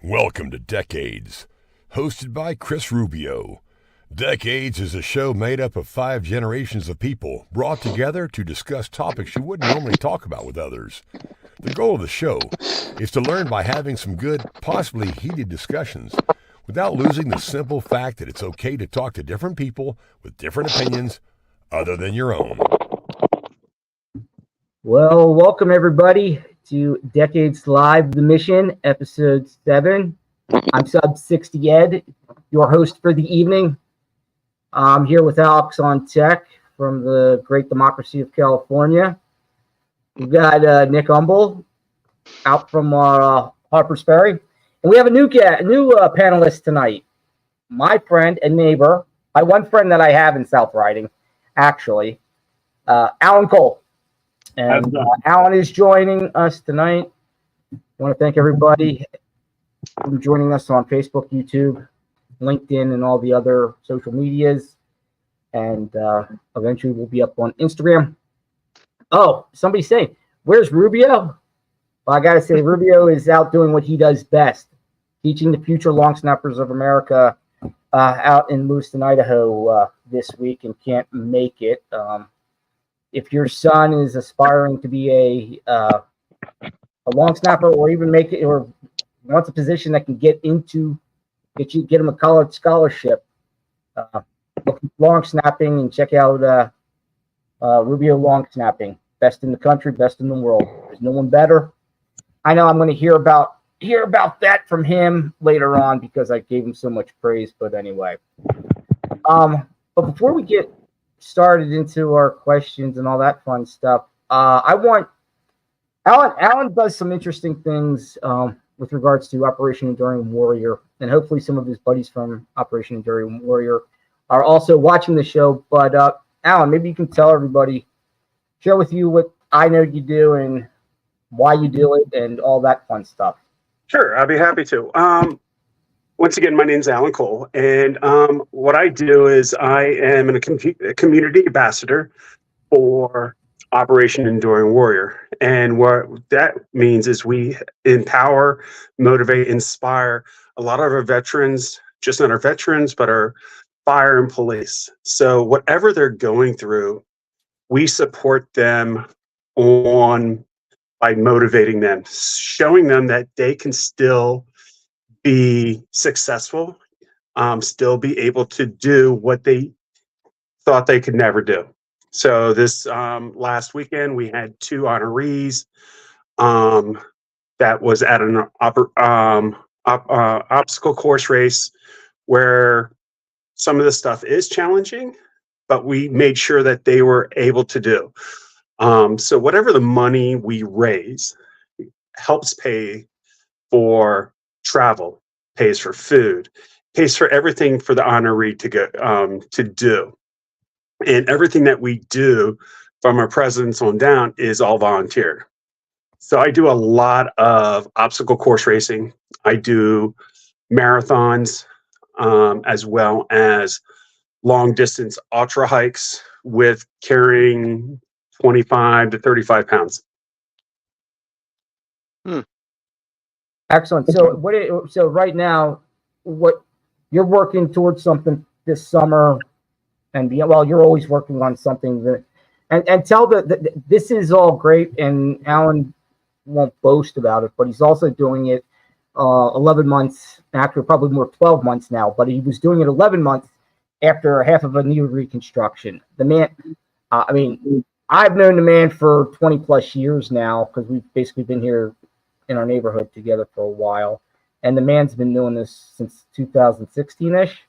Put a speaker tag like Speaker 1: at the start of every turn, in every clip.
Speaker 1: Welcome to Decades, hosted by Chris Rubio. Decades is a show made up of 5 generations of people brought together to discuss topics you wouldn't normally talk about with others. The goal of the show is to learn by having some good, possibly heated discussions, without losing the simple fact that it's okay to talk to different people with different opinions other than your own.
Speaker 2: Well, welcome everybody to Decades Live The Mission, episode 7. I'm Sub 60 Ed, your host for the evening. I'm here with Alex on tech from the great democracy of California. We've got Nick Humble out from Harper's Ferry. And we have a new panelist tonight, my friend and neighbor, my one friend that I have in South Riding, actually, Alan Cole. And Alan is joining us tonight. I want to thank everybody for joining us on Facebook, YouTube, LinkedIn, and all the other social medias. And eventually we'll be up on Instagram. Oh, somebody's saying, where's Rubio? Well, I got to say, Rubio is out doing what he does best, teaching the future long snappers of America out in Lewiston, Idaho this week and can't make it. If your son is aspiring to be a long snapper, or even make it, or wants a position that can get him a college scholarship, look at long snapping and check out Rubio Long Snapping, best in the country, best in the world. There's no one better. I know I'm going to hear about that from him later on because I gave him so much praise. But anyway, but before we get started into our questions and all that fun stuff, I want Alan does some interesting things with regards to Operation Enduring Warrior, and hopefully some of his buddies from Operation Enduring Warrior are also watching the show. But Alan, maybe you can tell everybody, share with you what I know you do and why you do it and all that fun stuff.
Speaker 3: Sure, I'd be happy to. Once again, my name is Alan Cole, and what I do is I am a community ambassador for Operation Enduring Warrior. And what that means is we empower, motivate, inspire a lot of our veterans, just not our veterans, but our fire and police. So whatever they're going through, we support them by motivating them, showing them that they can still be successful, still be able to do what they thought they could never do. So this last weekend, we had 2 honorees that was at an obstacle course race where some of the stuff is challenging, but we made sure that they were able to do. So whatever the money we raise helps pay for travel, pays for food, pays for everything for the honoree to go to do. And everything that we do from our presidents on down is all volunteer. So I do a lot of obstacle course racing. I do marathons, as well as long distance ultra hikes with carrying 25 to 35 pounds.
Speaker 2: Excellent. So right now, what you're working towards something this summer, and you're always working on something and tell this is all great, and Alan won't boast about it, but he's also doing it 11 months after, probably more 12 months now, but he was doing it 11 months after half of a knee reconstruction. The man, I've known the man for 20 plus years now because we've basically been here in our neighborhood together for a while, and the man's been doing this since 2016-ish.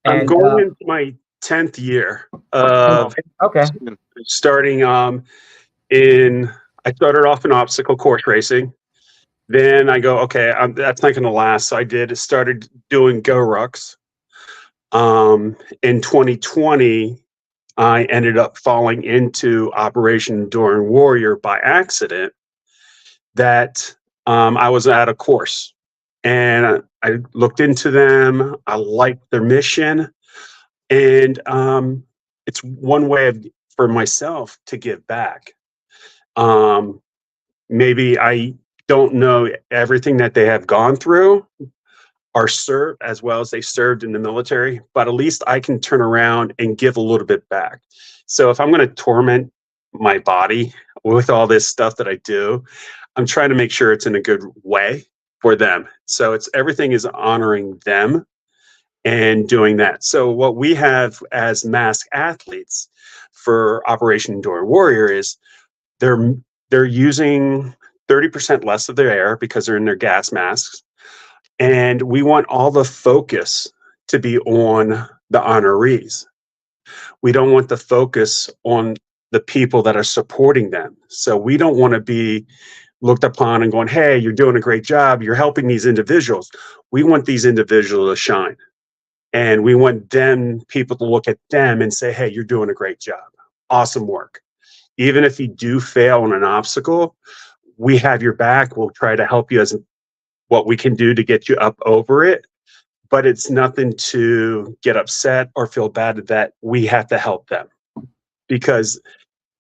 Speaker 3: I'm going into my 10th year of starting I started off in obstacle course racing. Then I go, okay, that's not going to last. So I started doing Go Rucks. In 2020, I ended up falling into Operation Enduring Warrior by accident. That I was at a course, and I looked into them. I liked their mission, and it's one way for myself to give back. Maybe I don't know everything that they have gone through or served as well as they served in the military, but at least I can turn around and give a little bit back. So if I'm going to torment my body with all this stuff that I do, I'm trying to make sure it's in a good way for them. So it's everything is honoring them and doing that. So what we have as mask athletes for Operation Enduring Warrior is they're using 30% less of their air because they're in their gas masks. And we want all the focus to be on the honorees. We don't want the focus on the people that are supporting them. So we don't want to be looked upon and going, hey, you're doing a great job. You're helping these individuals. We want these individuals to shine. And we want people to look at them and say, hey, you're doing a great job. Awesome work. Even if you do fail on an obstacle, we have your back. We'll try to help you as what we can do to get you up over it. But it's nothing to get upset or feel bad that we have to help them, because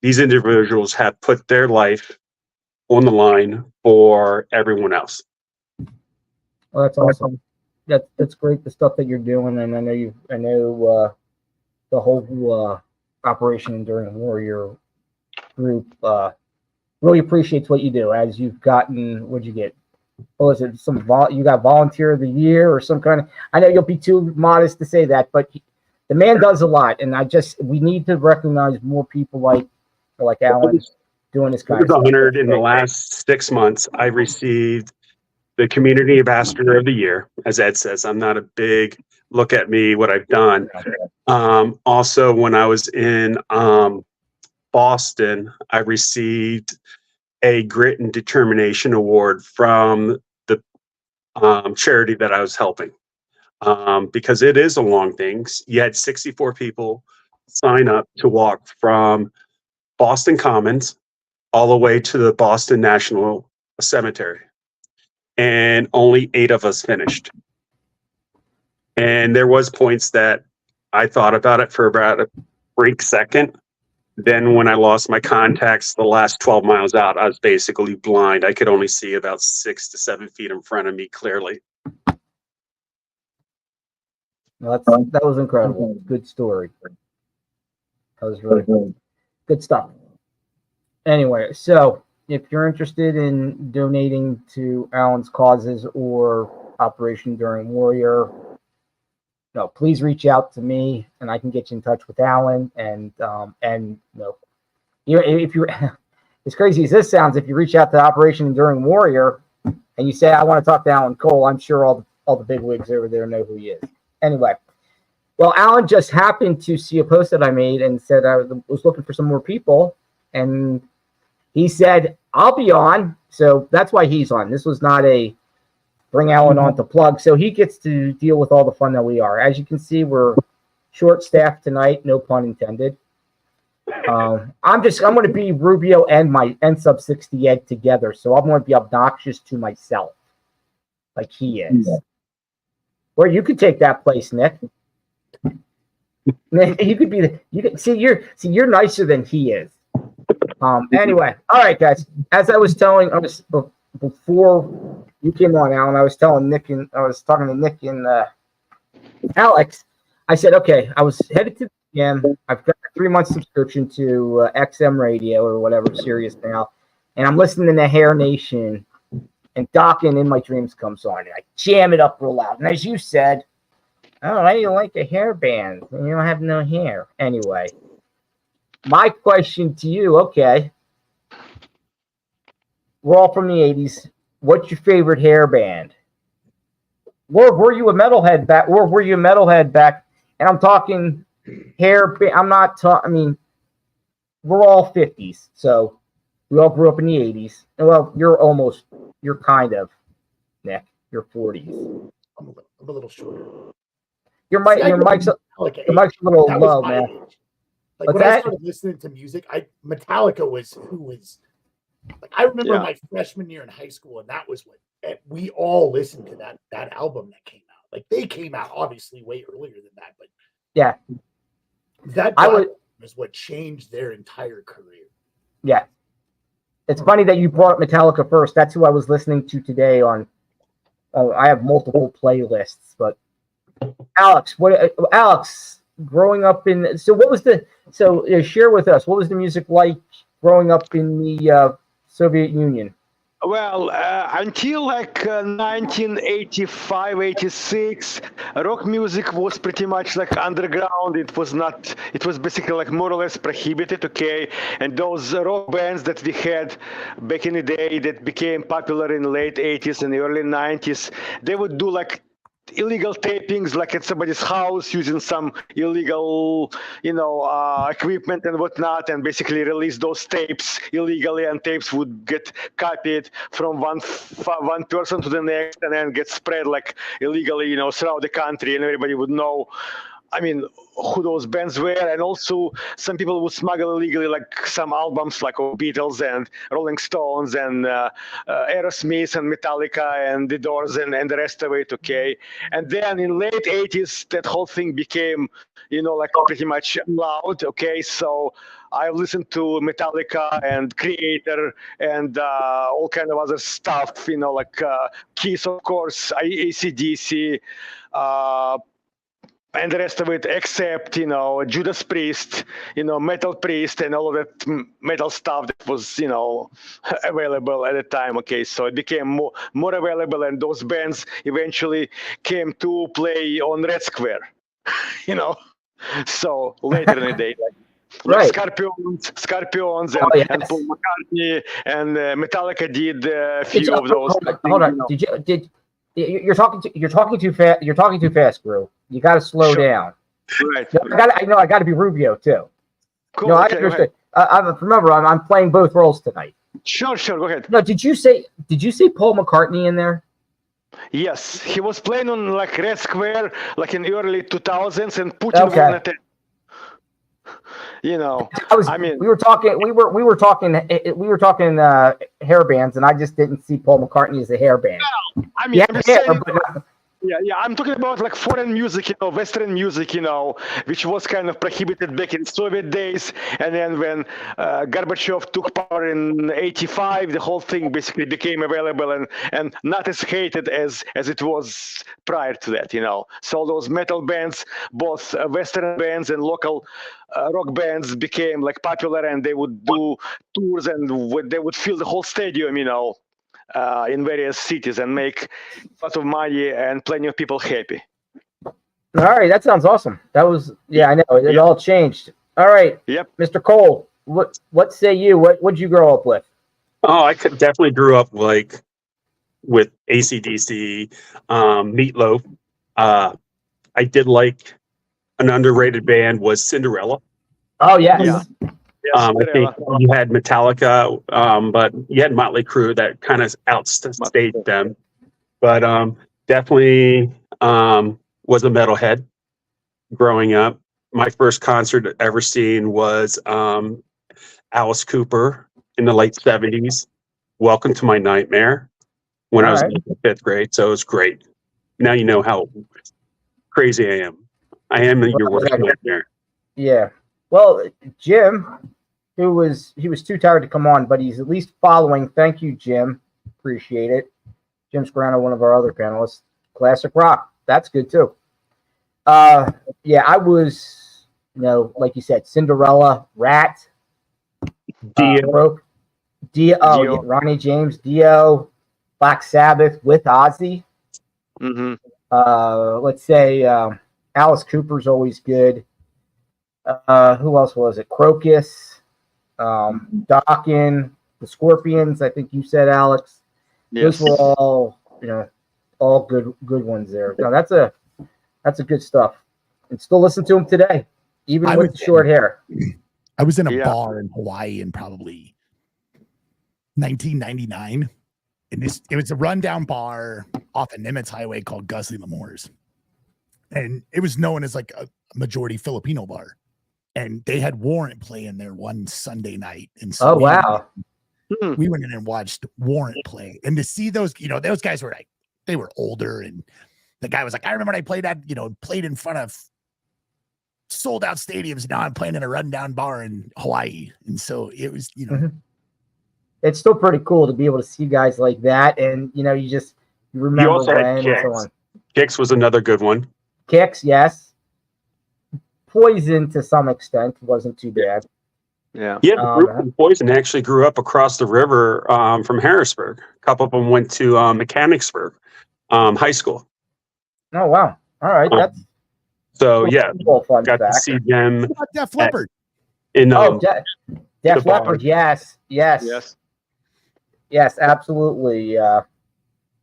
Speaker 3: these individuals have put their life on the line for everyone else.
Speaker 2: Well, that's awesome. That's great. The stuff that you're doing, and I know the whole Operation Enduring Warrior group really appreciates what you do. As you've gotten, what'd you get? Oh, is it you got Volunteer of the Year or some kind of? I know you'll be too modest to say that, but the man does a lot, and we need to recognize more people like Alan doing this kind of stuff.
Speaker 3: Honored in the last 6 months. I received the Community Ambassador of the Year. As Ed says, I'm not a big look at me, what I've done. Also, when I was in Boston, I received a Grit and Determination Award from the charity that I was helping, because it is a long thing. You had 64 people sign up to walk from Boston Commons all the way to the Boston National Cemetery, and only 8 of us finished. And there was points that I thought about it for about a brief second. Then when I lost my contacts the last 12 miles out, I was basically blind. I could only see about 6 to 7 feet in front of me clearly.
Speaker 2: Well, that was incredible. Good story. That was really good stuff. Anyway, so if you're interested in donating to Alan's causes or Operation Enduring Warrior, please reach out to me, and I can get you in touch with Alan. And if you're as crazy as this sounds, if you reach out to Operation Enduring Warrior and you say, I want to talk to Alan Cole, I'm sure all the big wigs over there know who he is. Anyway, well, Alan just happened to see a post that I made and said I was looking for some more people, and he said, I'll be on. So that's why he's on. This was not a bring Alan on to plug. So he gets to deal with all the fun that we are. As you can see, we're short-staffed tonight, no pun intended. I'm going to be Rubio and Sub 60 Ed together. So I'm going to be obnoxious to myself like he is. Or you could take that place, Nick. You could be you're nicer than he is. Anyway, all right, guys. As I was telling, before you came on, Alan, I was talking to Nick and Alex. I said, okay, I was headed to the gym. I've got a 3-month subscription to XM Radio or whatever, Sirius now, and I'm listening to Hair Nation, and Dokken in My Dreams comes on, and I jam it up real loud. And as you said, oh, I don't like a hairband. You don't have no hair. Anyway. My question to you, okay, we're all from the 80s. What's your favorite hair band? Were you a metalhead back? And I'm talking hair. I'm not talking. We're all 50s, so we all grew up in the 80s. Well, you're kind of, Nick. You're 40s.
Speaker 4: I'm a little shorter.
Speaker 2: Your mic's a little low, man.
Speaker 4: Age. Like when I started listening to music, Metallica was who was like I remember my freshman year in high school, and that was what we all listened to that album that came out. Like they came out obviously way earlier than that, but that is what changed their entire career.
Speaker 2: Yeah. It's funny that you brought up Metallica first. That's who I was listening to today on. I have multiple playlists, but Alex, growing up in share with us, what was the music like growing up in the Soviet Union?
Speaker 5: Well, until like 1985, 86, rock music was pretty much like underground. It was basically like more or less prohibited, okay? And those rock bands that we had back in the day that became popular in the late 80s and the early 90s, they would do like illegal tapings like at somebody's house using some illegal equipment and whatnot, and basically release those tapes illegally, and tapes would get copied from one person to the next and then get spread like illegally throughout the country, and everybody would know who those bands were. And also some people would smuggle illegally like some albums like Beatles and Rolling Stones and Aerosmith and Metallica and The Doors and the rest of it, okay? And then in late 80s, that whole thing became, like pretty much loud, okay? So I listened to Metallica and Creator and all kind of other stuff, like Kiss, of course, AC/DC, and the rest of it, except Judas Priest, Metal Priest, and all of that metal stuff that was available at the time. Okay, so it became more available, and those bands eventually came to play on Red Square. So later in the day,
Speaker 2: Right.
Speaker 5: Scorpions,
Speaker 2: yes.
Speaker 5: and Paul McCartney and Metallica did a few of those.
Speaker 2: Hold on. You're talking too fast. You're talking too fast, bro. You got to slow down.
Speaker 5: Right.
Speaker 2: I got to be Rubio too.
Speaker 5: Cool.
Speaker 2: No, I
Speaker 5: okay,
Speaker 2: understand. Remember, I'm playing both roles tonight.
Speaker 5: Sure. Go ahead.
Speaker 2: No, did you say Paul McCartney in there?
Speaker 5: Yes, he was playing on like Red Square, like in early 2000s, and Putin wanted it. We
Speaker 2: were talking hair bands, and I just didn't see Paul McCartney as a hair band.
Speaker 5: I'm just saying. Yeah, I'm talking about like foreign music, Western music, which was kind of prohibited back in Soviet days. And then when Gorbachev took power in '85, the whole thing basically became available and not as hated as it was prior to that, So those metal bands, both Western bands and local rock bands, became like popular, and they would do tours, and they would fill the whole stadium, in various cities, and make a lot of money and plenty of people happy.
Speaker 2: All right, that sounds awesome. That was I know it all changed. All right,
Speaker 5: yep.
Speaker 2: Mr. Cole, what say you? What'd you grow up with?
Speaker 3: Oh, I definitely grew up with AC/DC, Meatloaf. I did like an underrated band was Cinderella.
Speaker 2: Oh yes.
Speaker 5: Yeah.
Speaker 3: I think you had Metallica, but you had Motley Crue that kind of outstayed them. But definitely was a metalhead growing up. My first concert ever seen was Alice Cooper in the late 70s. Welcome to My Nightmare when I was in the 5th grade. So it was great. Now you know how crazy I am. I am your worst nightmare.
Speaker 2: Yeah. Well, Jim, he was too tired to come on, but he's at least following. Thank you, Jim. Appreciate it. Jim Scarano, one of our other panelists. Classic rock. That's good too. I was, like you said, Cinderella, Rat,
Speaker 3: Dio.
Speaker 2: Yeah, Ronnie James, Dio, Black Sabbath with Ozzy.
Speaker 5: Mm-hmm.
Speaker 2: Let's say Alice Cooper's always good. Who else was it? Crocus, Dokken, the Scorpions. I think you said, Alex.
Speaker 5: Yes.
Speaker 2: Those were all good ones there. No, that's a good stuff. And still listen to them today, even with the short hair.
Speaker 4: I was in a bar in Hawaii in probably 1999, and it was a rundown bar off of Nimitz Highway called Gussie L'Amour's, and it was known as like a majority Filipino bar. And they had Warrant playing there one Sunday night. And so we went in and watched Warrant play. And to see those, those guys were they were older. And the guy was like, I remember when I played played in front of sold out stadiums. Now I'm playing in a rundown bar in Hawaii. And so it was,
Speaker 2: it's still pretty cool to be able to see guys like that, and you remember
Speaker 3: You also had
Speaker 2: when and so
Speaker 3: Kix.
Speaker 2: on.
Speaker 3: Kix was another good one.
Speaker 2: Kix, yes. Poison to some extent wasn't too bad.
Speaker 5: Yeah.
Speaker 3: Yeah, the group from Poison actually grew up across the river from Harrisburg. A couple of them went to Mechanicsburg High School.
Speaker 2: Oh wow! All right, that's
Speaker 3: so yeah,
Speaker 2: cool, fun
Speaker 3: got
Speaker 2: fact.
Speaker 3: to see them.
Speaker 4: What about Def Leppard?
Speaker 2: Def Leppard, yes, absolutely.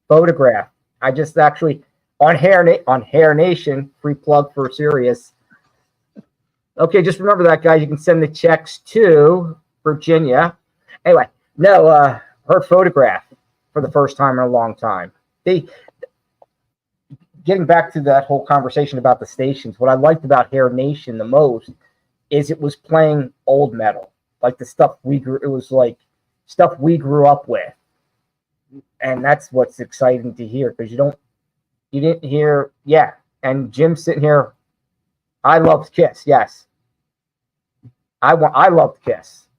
Speaker 2: Photograph. I just actually on Hair Nation, free plug for Sirius. Okay, just remember that, guys. You can send the checks to Virginia. Anyway, no, her Photograph for the first time in a long time. Getting back to that whole conversation about the stations, what I liked about Hair Nation the most is it was playing old metal, like the stuff it was like stuff we grew up with. And that's what's exciting to hear, because you didn't hear, and Jim's sitting here. I loved Kiss, yes. I loved Kiss.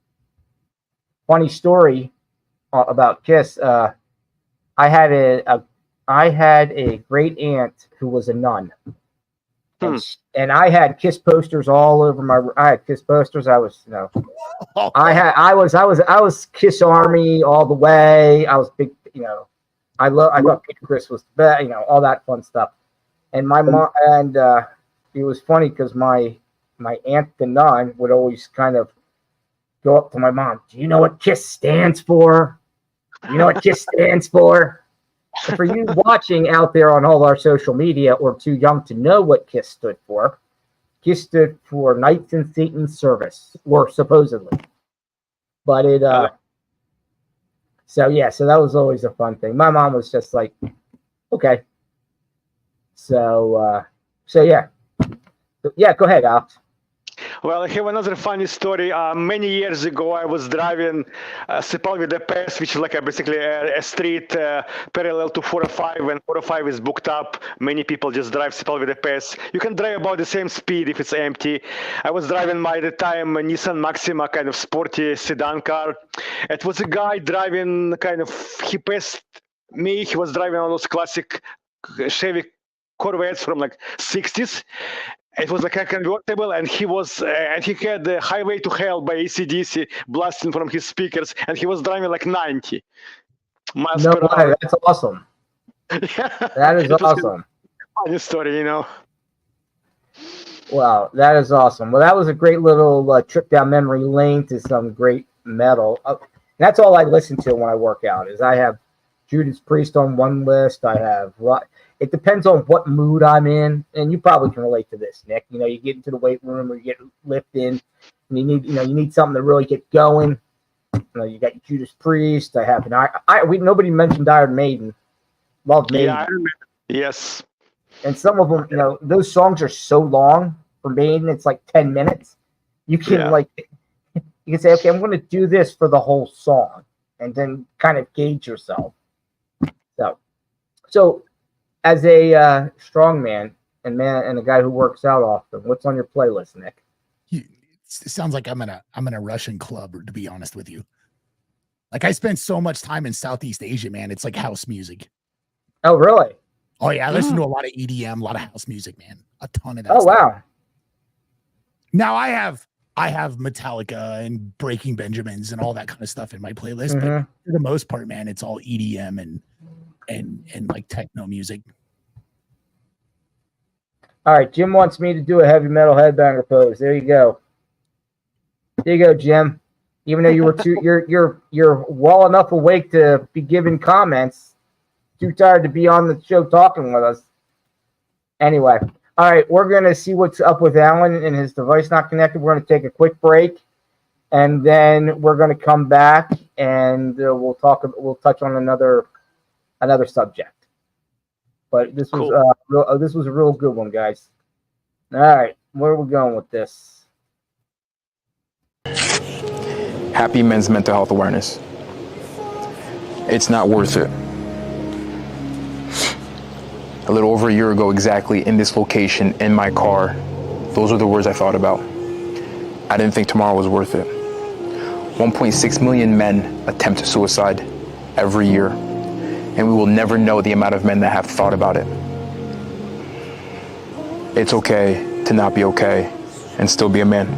Speaker 2: Funny story about Kiss. I had a great aunt who was a nun, and I had Kiss posters all over I had Kiss posters. I was, I was Kiss Army all the way. I was big, I thought Chris was the best, all that fun stuff. And my mom, and it was funny because my aunt the nun would always kind of go up to my mom. Do you know what KISS stands for? You know what KISS stands for? And for you watching out there on all our social media or too young to know what KISS stood for Knights in Satan's Service, or supposedly. But it, so that was always a fun thing. My mom was just like, okay. So yeah, go ahead, Alex.
Speaker 5: Well, I have another funny story. Many years ago, I was driving Sepulveda Pass, which is like basically a street parallel to 405. When 405 is booked up, many people just drive Sepulveda Pass. You can drive about the same speed if it's empty. I was driving at the time a Nissan Maxima, kind of sporty sedan car. It was a guy driving he passed me. He was driving one of those classic Chevy Corvettes from like 60s. It was like a convertible, and he had the Highway to Hell by AC/DC blasting from his speakers, and he was driving like 90 miles per hour.
Speaker 2: That's awesome. That is awesome.
Speaker 5: Funny story,
Speaker 2: Wow, that is awesome. Well, that was a great little trip down memory lane to some great metal. That's all I listen to when I work out. Is I have Judas Priest on one list. I have. It depends on what mood I'm in, and you probably can relate to this, Nick. You get into the weight room or you get lifting, and you need something to really get going. You got Judas Priest. I have nobody mentioned Iron Maiden. Love Maiden.
Speaker 5: Yeah, I remember. Yes.
Speaker 2: And some of them, those songs are so long for Maiden. It's like 10 minutes. You can you can say, okay, I'm going to do this for the whole song, and then kind of gauge yourself. So. As a strong man and a guy who works out often, what's on your playlist, Nick?
Speaker 4: It sounds like I'm in a Russian club, to be honest with you. Like I spent so much time in Southeast Asia, man. It's like house music.
Speaker 2: Oh, really?
Speaker 4: Oh yeah, I listen to a lot of EDM, a lot of house music, man. A ton of that.
Speaker 2: Oh
Speaker 4: stuff.
Speaker 2: wow.
Speaker 4: Now I have Metallica and Breaking Benjamins and all that kind of stuff in my playlist, but for the most part, man, it's all EDM and like techno music.
Speaker 2: All right, Jim wants me to do a heavy metal headbanger pose. There you go. There you go, Jim. Even though you were you're well enough awake to be giving comments, too tired to be on the show talking with us. Anyway, all right, we're gonna see what's up with Alan and his device not connected. We're gonna take a quick break, and then we're gonna come back and we'll touch on another subject. But this was cool. This was a real good one, guys. All right, where are we going with this?
Speaker 6: Happy Men's Mental Health Awareness. It's not worth it. A little over a year ago exactly, in this location, in my car, those are the words I thought about. I didn't think tomorrow was worth it. 1.6 million men attempt suicide every year, and we will never know the amount of men that have thought about it. It's okay to not be okay and still be a man.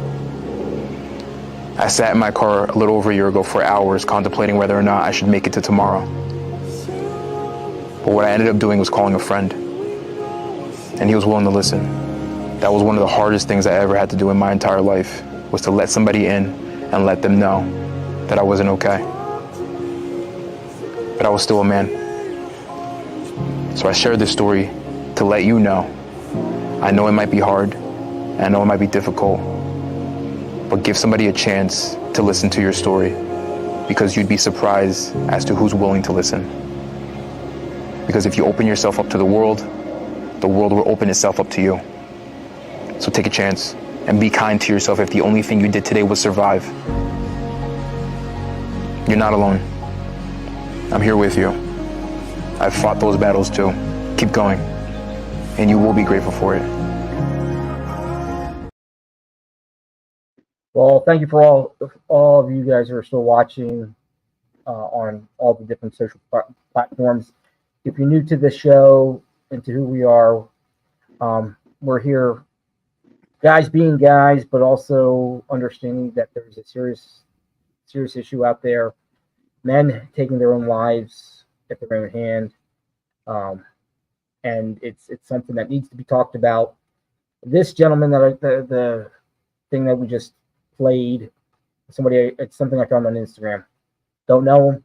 Speaker 6: I sat in my car a little over a year ago for hours contemplating whether or not I should make it to tomorrow. But what I ended up doing was calling a friend, and he was willing to listen. That was one of the hardest things I ever had to do in my entire life, was to let somebody in and let them know that I wasn't okay. But I was still a man. So I shared this story to let you know. I know it might be hard, and I know it might be difficult, but give somebody a chance to listen to your story, because you'd be surprised as to who's willing to listen. Because if you open yourself up to the world will open itself up to you. So take a chance and be kind to yourself if the only thing you did today was survive. You're not alone. I'm here with you. I've fought those battles too. Keep going, and you will be grateful for it.
Speaker 2: Well, thank you for all of you guys who are still watching on all the different social platforms. If you're new to the show and to who we are, we're here, guys being guys, but also understanding that there's a serious issue out there. Men taking their own lives at their own hand, and it's something that needs to be talked about. This gentleman the thing that we just played, it's something I found on Instagram. Don't know him.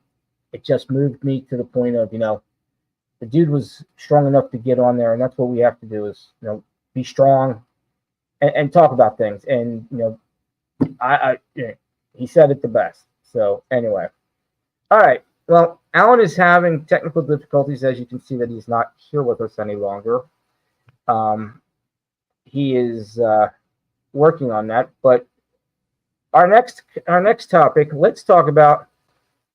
Speaker 2: It just moved me to the point of, the dude was strong enough to get on there, and that's what we have to do is, be strong and talk about things. And, he said it the best. So anyway. All right. Well, Alan is having technical difficulties. As you can see that he's not here with us any longer. He is working on that, but our next topic, let's talk about,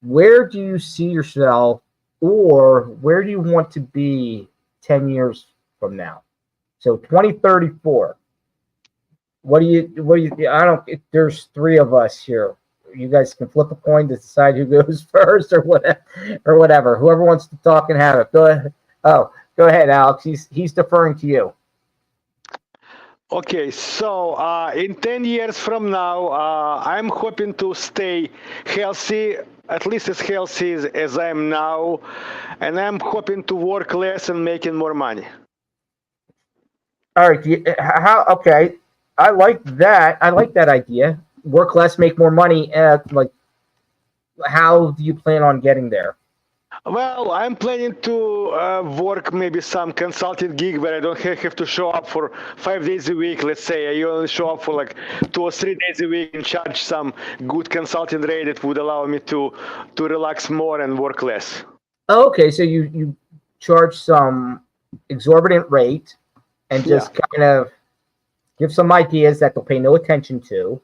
Speaker 2: where do you see yourself, or where do you want to be 10 years from now? So 2034. There's three of us here. You guys can flip a coin to decide who goes first or whatever. Whoever wants to talk and have it. Go ahead. Oh, go ahead, Alex. He's deferring to you.
Speaker 5: Okay, so in 10 years from now, I'm hoping to stay healthy, at least as healthy as I am now, and I'm hoping to work less and making more money.
Speaker 2: All right. Okay. I like that. I like that idea. Work less, make more money. How do you plan on getting there?
Speaker 5: Well, I'm planning to work maybe some consulting gig where I don't have to show up for 5 days a week. Let's say I only show up for like 2 or 3 days a week and charge some good consulting rate that would allow me to relax more and work less.
Speaker 2: Okay, so you charge some exorbitant rate and just kind of give some ideas that they'll pay no attention to,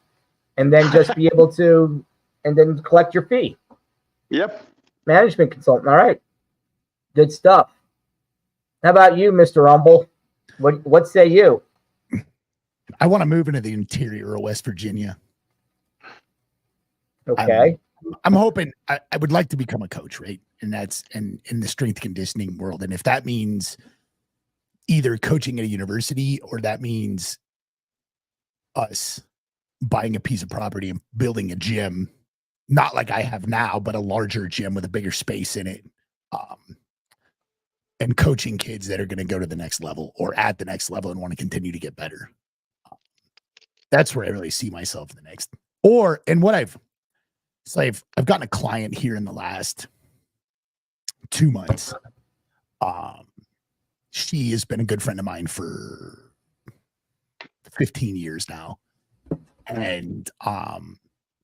Speaker 2: and then just be able to, and then collect your fee.
Speaker 5: Yep.
Speaker 2: Management consultant. All right. Good stuff. How about you, Mr. Humble? What say you?
Speaker 4: I want to move into the interior of West Virginia.
Speaker 2: Okay.
Speaker 4: I'm hoping I would like to become a coach, right? And that's in the strength conditioning world. And if that means either coaching at a university, or that means us buying a piece of property and building a gym, not like I have now, but a larger gym with a bigger space in it, and coaching kids that are going to go to the next level or at the next level and want to continue to get better. That's where I really see myself in the next. I've gotten a client here in the last 2 months. She has been a good friend of mine for 15 years now. And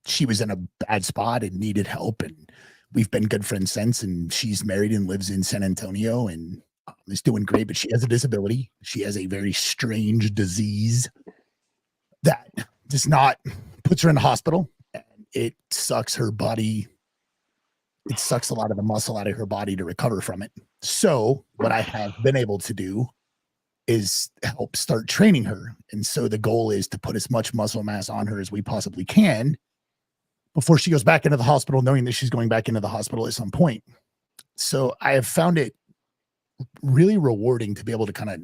Speaker 4: she was in a bad spot and needed help, and we've been good friends since. And she's married and lives in San Antonio and is doing great, but she has a disability. She has a very strange disease that puts her in the hospital, and it sucks her body. It sucks a lot of the muscle out of her body to recover from it. So what I have been able to do is help start training her. And so the goal is to put as much muscle mass on her as we possibly can before she goes back into the hospital, knowing that she's going back into the hospital at some point. So I have found it really rewarding to be able to kind of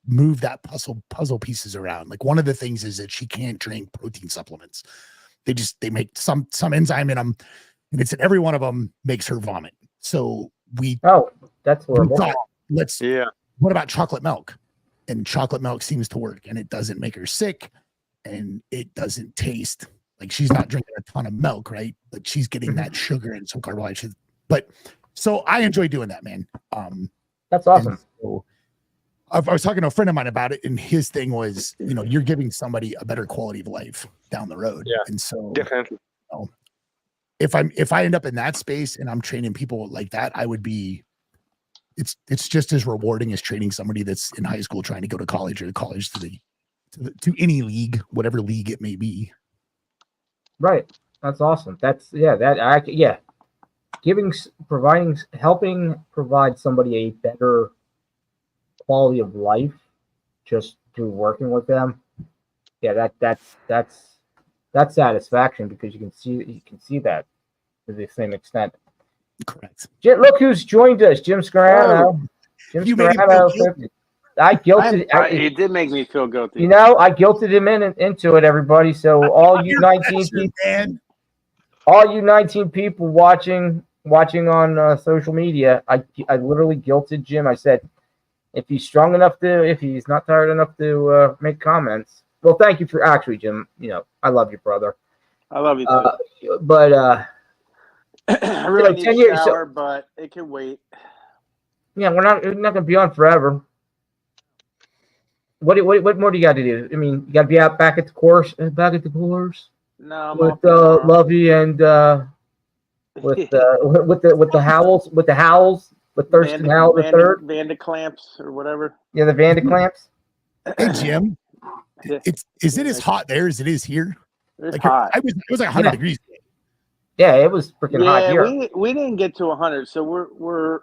Speaker 4: move that puzzle pieces around. Like one of the things is that she can't drink protein supplements. They make some enzyme in them, and it's that every one of them makes her vomit. So
Speaker 2: that's horrible.
Speaker 4: thought, what about chocolate milk? And chocolate milk seems to work, and it doesn't make her sick, and it doesn't taste like she's not drinking a ton of milk, right? But she's getting that sugar and some carbohydrates. But so I enjoy doing that, man.
Speaker 2: That's awesome.
Speaker 4: So I was talking to a friend of mine about it, and his thing was, you're giving somebody a better quality of life down the road.
Speaker 5: Yeah,
Speaker 4: and so
Speaker 5: definitely.
Speaker 4: If I end up in that space and I'm training people like that, I would be. It's just as rewarding as training somebody that's in high school trying to go to college or college to any league, whatever league it may be.
Speaker 2: Right. That's awesome. Helping provide somebody a better quality of life just through working with them. Yeah, that's satisfaction, because you can see that to the same extent.
Speaker 4: Correct.
Speaker 2: Look who's joined us, Jim Scarano. Jim Scarano. I guilted.
Speaker 7: It did make me feel guilty.
Speaker 2: I guilted him into it, everybody. So all you 19 people, all you 19 people watching on social media, I literally guilted Jim. I said, if he's not tired enough to make comments. Well, thank you for actually, Jim. I love you, brother.
Speaker 7: I love you too.
Speaker 2: But
Speaker 7: I really need
Speaker 2: 10
Speaker 7: a
Speaker 2: years,
Speaker 7: shower, but it can wait.
Speaker 2: Yeah, we're not going to be on forever. What more do you got to do? I mean, you got to be out back at the course.
Speaker 7: No, I'm
Speaker 2: with Lovey and with the Howells, with Thurston Howell the third,
Speaker 7: Vanda Clamps or whatever.
Speaker 2: Yeah, the Vanda Clamps.
Speaker 4: Hey Jim, is it as hot there as it is here?
Speaker 7: It's hot.
Speaker 4: It was like 100 degrees.
Speaker 2: Yeah, it was freaking hot here.
Speaker 7: We didn't get to 100, so we're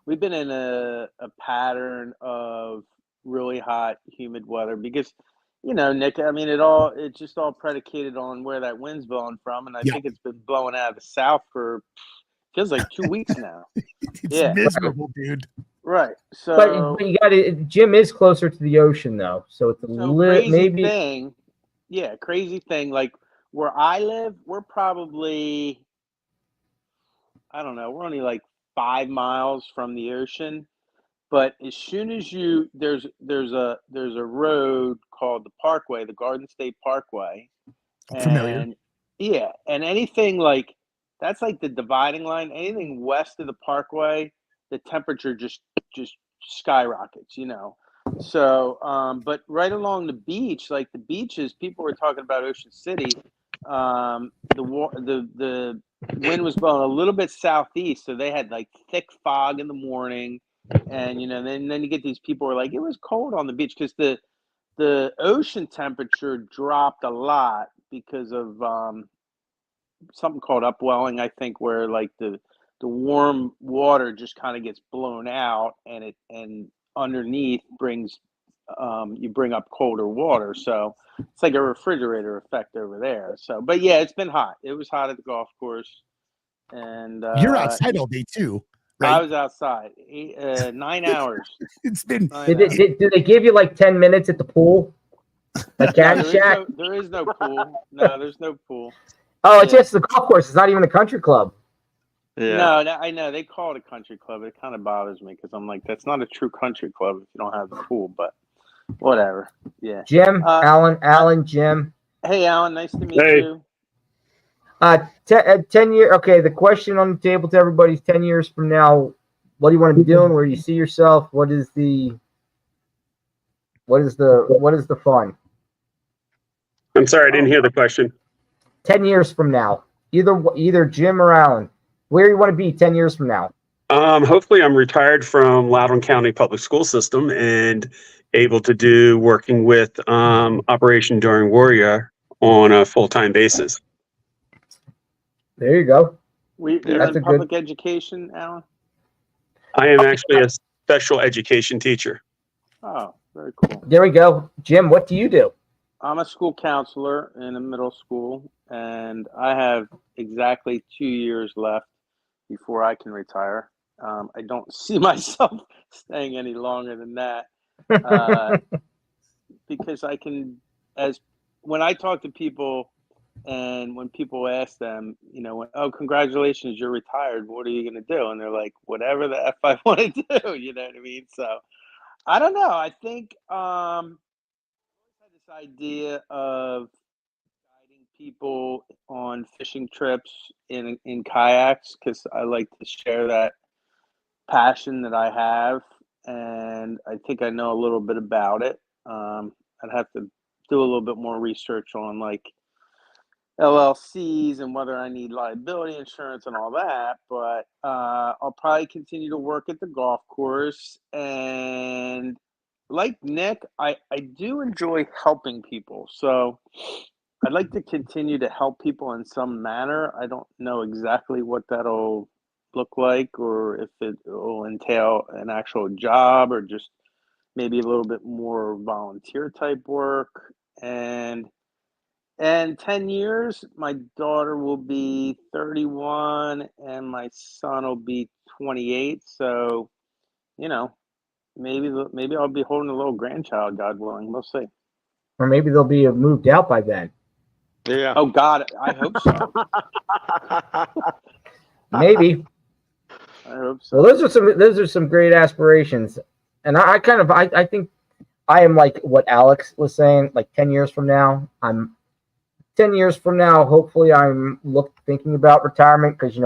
Speaker 7: we've been in a pattern of really hot, humid weather because, Nick, I mean, it's just all predicated on where that wind's blowing from, and I think it's been blowing out of the south for feels like 2 weeks now.
Speaker 4: It's miserable, dude.
Speaker 7: Right. So,
Speaker 2: but you got to. Jim is closer to the ocean though, so it's maybe
Speaker 7: thing. Yeah, crazy thing. Like where I live, we're probably, I don't know, we're only like 5 miles from the ocean. But as soon as there's a road called the Parkway, the Garden State Parkway.
Speaker 4: Familiar.
Speaker 7: Yeah, and anything like that's like the dividing line. Anything west of the Parkway, the temperature just skyrockets, So, but right along the beach, like the beaches, people were talking about Ocean City. The wind was blowing a little bit southeast, so they had like thick fog in the morning, and then you get these people who are like, it was cold on the beach because the ocean temperature dropped a lot because of something called upwelling, I think, where like the warm water just kind of gets blown out, and underneath you bring up colder water, so it's like a refrigerator effect over there. So, but yeah, it's been hot. It was hot at the golf course, and
Speaker 4: you're outside all day too, right?
Speaker 7: I was outside 9 hours.
Speaker 4: It's been.
Speaker 2: Did they give you like 10 minutes at the pool? Like Caddyshack?
Speaker 7: There is no pool. No, there's no pool.
Speaker 2: Oh, it's just the golf course. It's not even a country club.
Speaker 7: Yeah. No, I know they call it a country club. It kind of bothers me because I'm like, that's not a true country club if you don't have the pool. But whatever. Yeah.
Speaker 2: Jim, Alan, Jim.
Speaker 7: Hey, Alan, nice to meet you.
Speaker 2: 10 year. Okay, the question on the table to everybody is 10 years from now, what do you want to be doing? Where do you see yourself? What is the fun?
Speaker 3: I'm sorry, I didn't hear the question.
Speaker 2: 10 years from now, either Jim or Alan, where do you want to be 10 years from now?
Speaker 3: Hopefully I'm retired from Loudoun County Public School System and able to do working with Operation Enduring Warrior on a full-time basis.
Speaker 2: There you go.
Speaker 7: You're in public education, Alan?
Speaker 3: I am actually a special education teacher.
Speaker 7: Oh, very cool.
Speaker 2: There we go. Jim, what do you do?
Speaker 7: I'm a school counselor in a middle school, and I have exactly 2 years left before I can retire. I don't see myself staying any longer than that, because I can, as when I talk to people, and when people ask them, oh, congratulations, you're retired. What are you going to do? And they're like, whatever the F I want to do. You know what I mean? So I don't know. I think I had this idea of guiding people on fishing trips in kayaks, because I like to share that passion that I have, and I think I know a little bit about it. I'd have to do a little bit more research on like LLCs and whether I need liability insurance and all that, but I'll probably continue to work at the golf course. And like Nick, I do enjoy helping people. So I'd like to continue to help people in some manner. I don't know exactly what that'll look like, or if it will entail an actual job or just maybe a little bit more volunteer type work. And 10 years, my daughter will be 31 and my son will be 28. So, maybe I'll be holding a little grandchild, God willing. We'll see.
Speaker 2: Or maybe they'll be moved out by then.
Speaker 5: Yeah.
Speaker 7: Oh, God, I hope so.
Speaker 2: Maybe.
Speaker 7: I hope so.
Speaker 2: Well, those are some great aspirations. And I think I am like what Alex was saying, like 10 years from now, 10 years from now, hopefully I'm thinking about retirement, because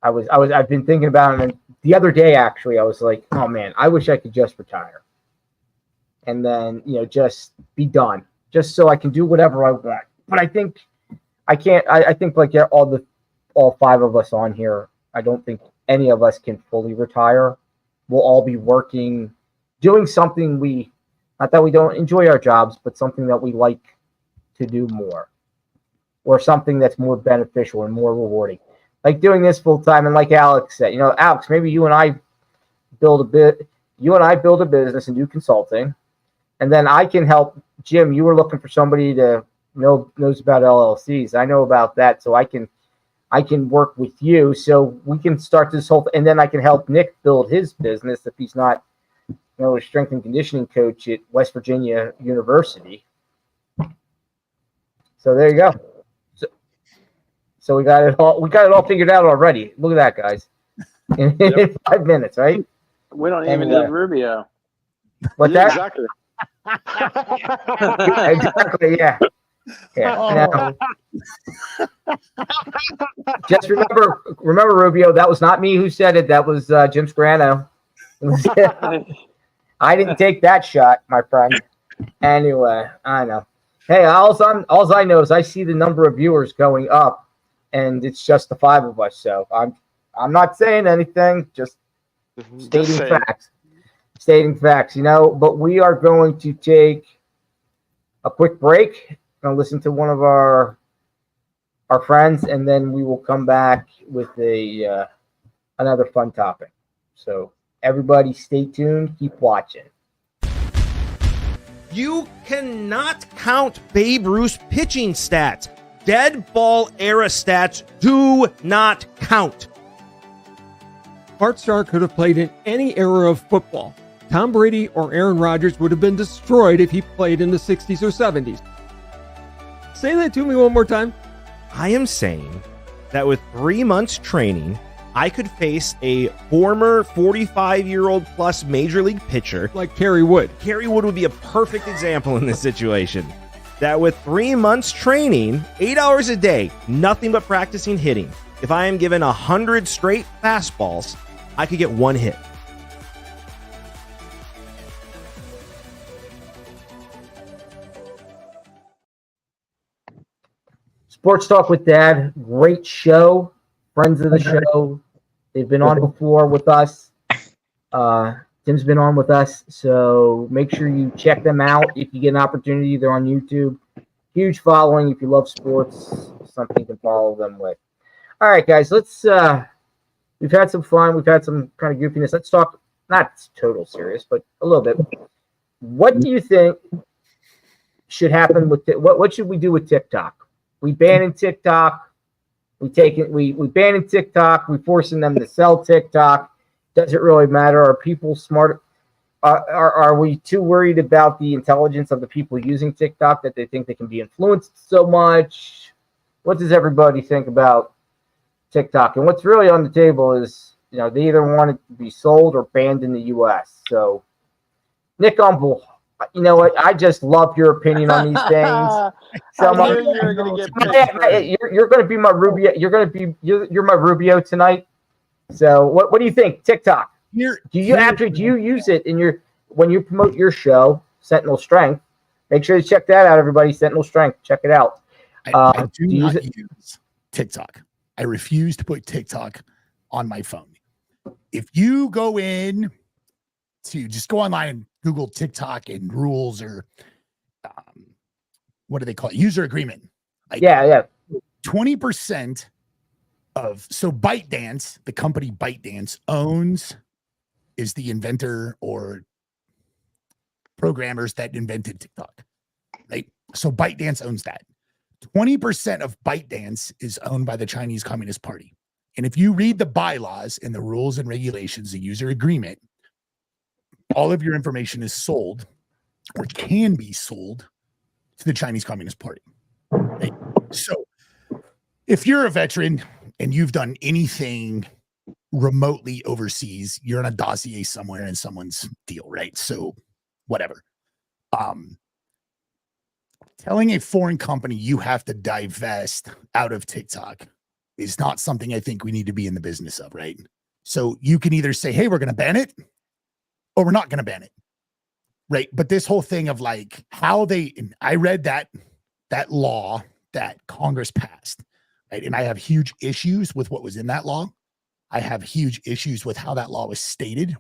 Speaker 2: I've been thinking about it, and the other day actually I was like, oh man, I wish I could just retire and then just be done, just so I can do whatever I want. But I think I can't. I think like all five of us on here, I don't think any of us can fully retire. We'll all be working, doing something not that we don't enjoy our jobs, but something that we like to do more, or something that's more beneficial and more rewarding, like doing this full time. And like Alex said, Alex, maybe you and I build a business and do consulting, and then I can help. Jim, you were looking for somebody to knows about LLCs. I know about that, so I can work with you, so we can start this whole, and then I can help Nick build his business if he's not a strength and conditioning coach at West Virginia University. So there you go. So we got it all figured out already. Look at that, guys. In 5 minutes, right?
Speaker 7: We don't even need Rubio.
Speaker 2: What's
Speaker 5: Yeah,
Speaker 2: that?
Speaker 5: exactly.
Speaker 2: Exactly, yeah. Now, just remember, Rubio, that was not me who said it. That was Jim Sgrano. I didn't take that shot, my friend. Anyway, I know. Hey, all I know is I see the number of viewers going up, and it's just the five of us. So I'm not saying anything, just stating facts. Stating facts, But we are going to take a quick break and listen to one of our friends, and then we will come back with another fun topic. So everybody stay tuned, keep watching.
Speaker 8: You cannot count Babe Ruth's pitching stats. Dead ball era stats do not count.
Speaker 9: Bart Starr could have played in any era of football. Tom Brady or Aaron Rodgers would have been destroyed if he played in the 60s or 70s. Say that to me one more time.
Speaker 8: I am saying that with 3 months training, I could face a former 45-year-old plus major league pitcher
Speaker 9: like Kerry Wood.
Speaker 8: Kerry Wood would be a perfect example in this situation. That with 3 months training, 8 hours a day, nothing but practicing hitting, if I am given 100 straight fastballs, I could get one hit.
Speaker 2: Sports Talk with Dad, great show. Friends of the show. They've been on before with us. Tim's been on with us. So make sure you check them out if you get an opportunity. They're on YouTube. Huge following. If you love sports, something you can follow them with. All right, guys, we've had some fun. We've had some kind of goofiness. Let's talk, not total serious, but a little bit. what do you think should happen with what should we do with TikTok? We banning TikTok. We banning TikTok. We forcing them to sell TikTok. Does it really matter? Are people smart? Are we too worried about the intelligence of the people using TikTok that they think they can be influenced so much? What does everybody think about TikTok? And what's really on the table is, they either want it to be sold or banned in the U.S. So, Nick Umble, you know what? I just love your opinion on these things. You're going to be my Rubio. You're my Rubio tonight. So, what do you think? TikTok. Do you use it when you promote your show, Sentinel Strength? Make sure to check that out, everybody. Sentinel Strength, check it out.
Speaker 4: I do not use TikTok. I refuse to put TikTok on my phone. If you go in to just go online and Google TikTok and rules, or what do they call it? User agreement. 20% so ByteDance, the company ByteDance is the inventor or programmers that invented TikTok, right? So ByteDance owns that. 20% of ByteDance is owned by the Chinese Communist Party. And if you read the bylaws and the rules and regulations, the user agreement, all of your information is sold or can be sold to the Chinese Communist Party. Right? So if you're a veteran and you've done anything remotely overseas, you're in a dossier somewhere in someone's deal, right? So whatever. Telling a foreign company you have to divest out of TikTok is not something I think we need to be in the business of, right? So you can either say, hey, we're going to ban it, or we're not going to ban it, right? But this whole thing of like I read that law that Congress passed, right? And I have huge issues with what was in that law. I have huge issues with how that law was stated.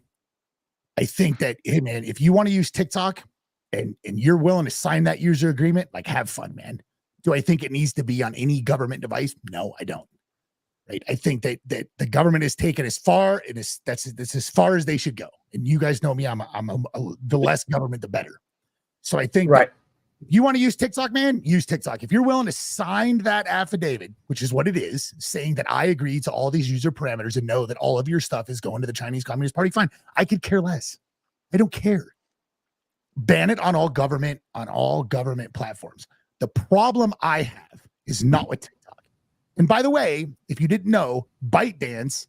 Speaker 4: I think that, hey man, if you want to use TikTok and you're willing to sign that user agreement, like have fun, man. Do I think it needs to be on any government device? No, I don't. Right. I think that the government is taken as far, and that's as far as they should go. And you guys know me, the less government, the better. So I think that if you want to use TikTok, man, use TikTok. If you're willing to sign that affidavit, which is what it is, saying that I agree to all these user parameters and know that all of your stuff is going to the Chinese Communist Party, fine. I could care less. I don't care. Ban it on all government platforms. The problem I have is not with TikTok. And by the way, if you didn't know, ByteDance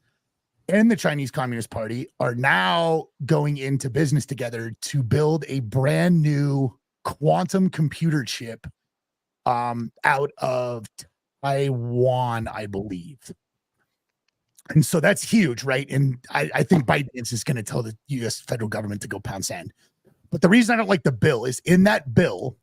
Speaker 4: and the Chinese Communist Party are now going into business together to build a brand new quantum computer chip out of Taiwan, I believe. And so that's huge, right? And I think ByteDance is going to tell the U.S. federal government to go pound sand. But the reason I don't like the bill is in that bill,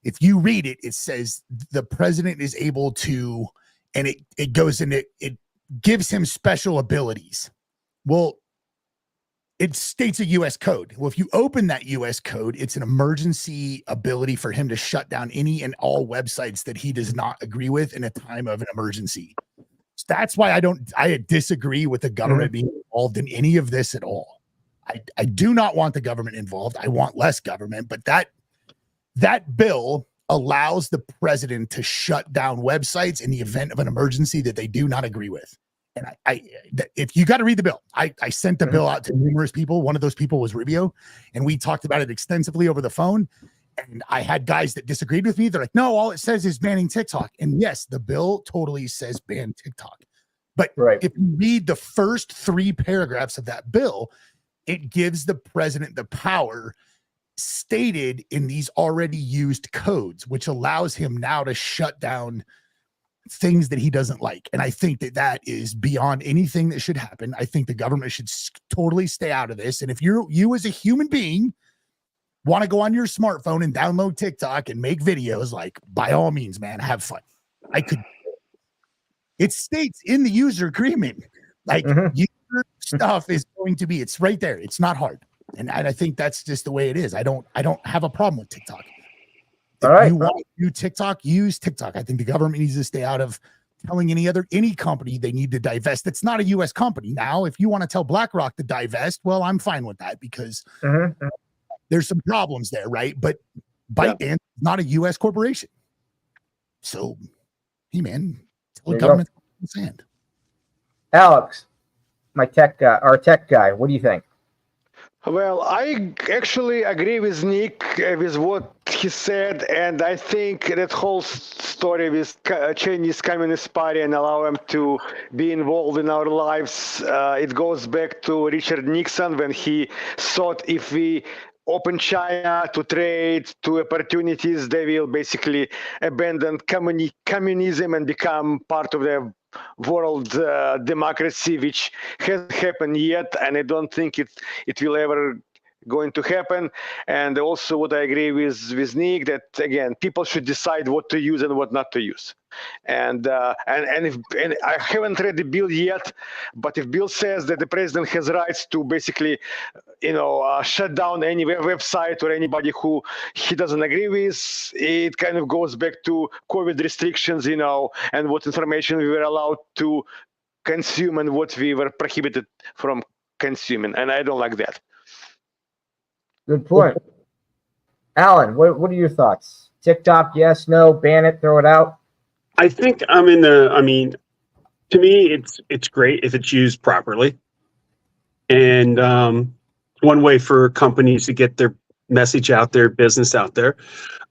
Speaker 4: if you read it, it says the president is able to, and it goes in it gives him special abilities. Well, it states a U.S. code. Well, if you open that U.S. code, it's an emergency ability for him to shut down any and all websites that he does not agree with in a time of an emergency. So that's why I disagree with the government being involved in any of this at all. I do not want the government involved. I want less government, but that bill allows the president to shut down websites in the event of an emergency that they do not agree with. And if you got to read the bill, I sent the bill out to numerous people. One of those people was Rubio, and we talked about it extensively over the phone. And I had guys that disagreed with me. They're like, no, all it says is banning TikTok. And yes, the bill totally says ban TikTok. But if you read the first 3 paragraphs of that bill, it gives the president the power stated in these already used codes, which allows him now to shut down things that he doesn't like. And I think that is beyond anything that should happen. I think the government should totally stay out of this. And if you as a human being want to go on your smartphone and download TikTok and make videos, like, by all means, man, have fun. It states in the user agreement, like, user stuff is going to be, it's right there. It's not hard. And I think that's just the way it is. I don't have a problem with TikTok. If you want to do TikTok, use TikTok. I think the government needs to stay out of telling any company they need to divest. That's not a U.S. company. Now, if you want to tell BlackRock to divest, well, I'm fine with that, because there's some problems there, right? But ByteDance is not a U.S. corporation. So, hey, man, tell the government to sand.
Speaker 2: Alex, our tech guy, what do you think?
Speaker 5: Well, I actually agree with Nick with what he said, and I think that whole story with Chinese Communist Party and allow them to be involved in our lives, it goes back to Richard Nixon when he thought if we open China to trade, to opportunities, they will basically abandon communism and become part of the world democracy, which hasn't happened yet, and I don't think it will ever going to happen. And also what I agree with Nick, that again, people should decide what to use and what not to use. And I haven't read the bill yet, but if bill says that the president has rights to basically, shut down any website or anybody who he doesn't agree with, it kind of goes back to COVID restrictions, and what information we were allowed to consume and what we were prohibited from consuming. And I don't like that.
Speaker 2: Good point. Alan, what are your thoughts? TikTok, yes, no, ban it, throw it out?
Speaker 3: I think to me, it's great if it's used properly. And one way for companies to get their message out there, business out there.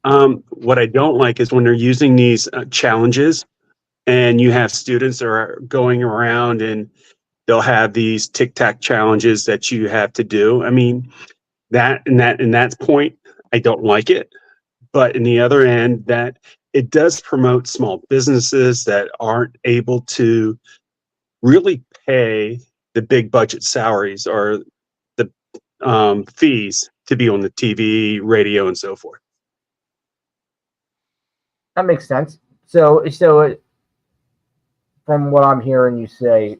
Speaker 3: What I don't like is when they're using these challenges and you have students that are going around and they'll have these TikTok challenges that you have to do. I mean, that point, I don't like it. But in the other end, that it does promote small businesses that aren't able to really pay the big budget salaries or the fees to be on the TV, radio, and so forth.
Speaker 2: That makes sense. So from what I'm hearing you say,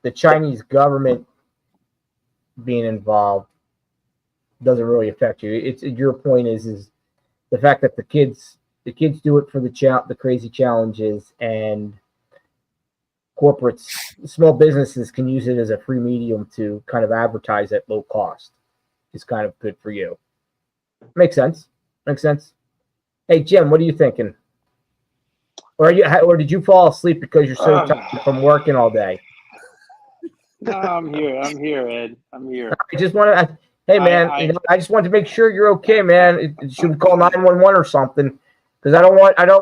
Speaker 2: the Chinese government being involved doesn't really affect you. It's your point is the fact that the kids do it for the crazy challenges, and corporates, small businesses can use it as a free medium to kind of advertise at low cost. Is kind of good for you. Makes sense. Hey Jim, what are you thinking? Or did you fall asleep because you're so tired from working all day?
Speaker 7: No, I'm here, Ed. I'm here.
Speaker 2: I just want to. Hey man, I just wanted to make sure you're okay, man. Should we call 911 or something? Because I don't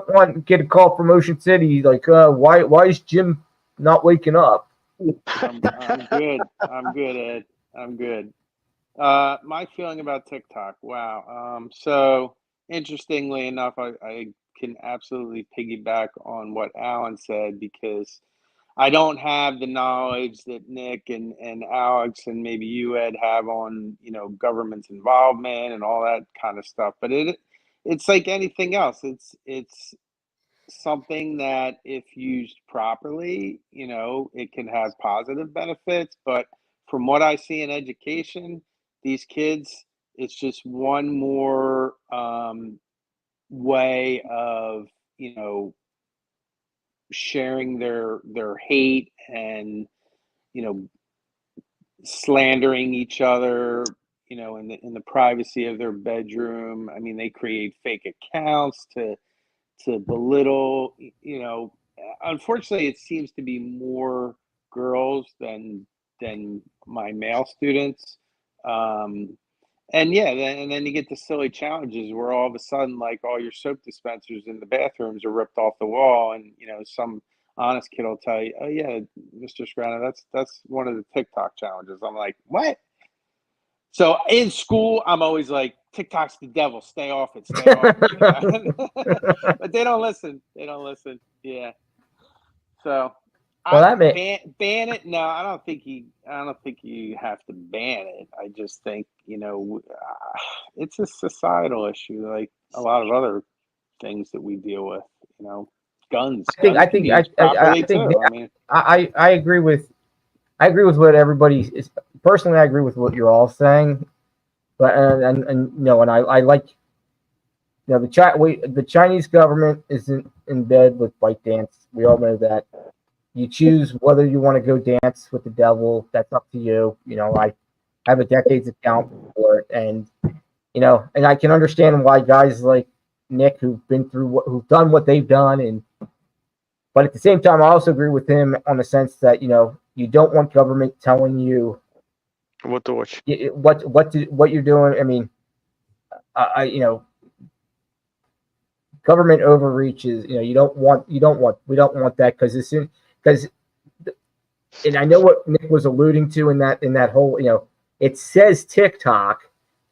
Speaker 2: want to get a call from Ocean City like, why is Jim not waking up?
Speaker 7: I'm good. I'm good, Ed. I'm good. My feeling about TikTok. Wow. So interestingly enough, I can absolutely piggyback on what Alan said, because I don't have the knowledge that Nick and Alex and maybe you, Ed, have on, government's involvement and all that kind of stuff. But it's like anything else. It's something that if used properly, it can have positive benefits. But from what I see in education, these kids, it's just one more way of, sharing their hate and slandering each other in the privacy of their bedroom. I mean, they create fake accounts to belittle. Unfortunately, it seems to be more girls than my male students. And then you get the silly challenges where all of a sudden, like, all your soap dispensers in the bathrooms are ripped off the wall, and some honest kid will tell you, "Oh yeah, Mr. Scrana, that's one of the TikTok challenges." I'm like, "What?" So in school, I'm always like, "TikTok's the devil. Stay off it. Stay off it." But they don't listen. Yeah. So. Ban it? No, I don't think you have to ban it. I just think it's a societal issue, like a lot of other things that we deal with. Guns. I
Speaker 2: agree with what everybody is. Personally, I agree with what you're all saying, but and I like. The Chinese government isn't in bed with ByteDance. We all know that. You choose whether you want to go dance with the devil. That's up to you. have a decades account for it, and and I can understand why guys like Nick who've done what they've done, but at the same time, I also agree with him on the sense that you don't want government telling you
Speaker 5: what to watch,
Speaker 2: what you're doing. I mean, government overreach is we don't want that because and I know what Nick was alluding to in that whole it says TikTok,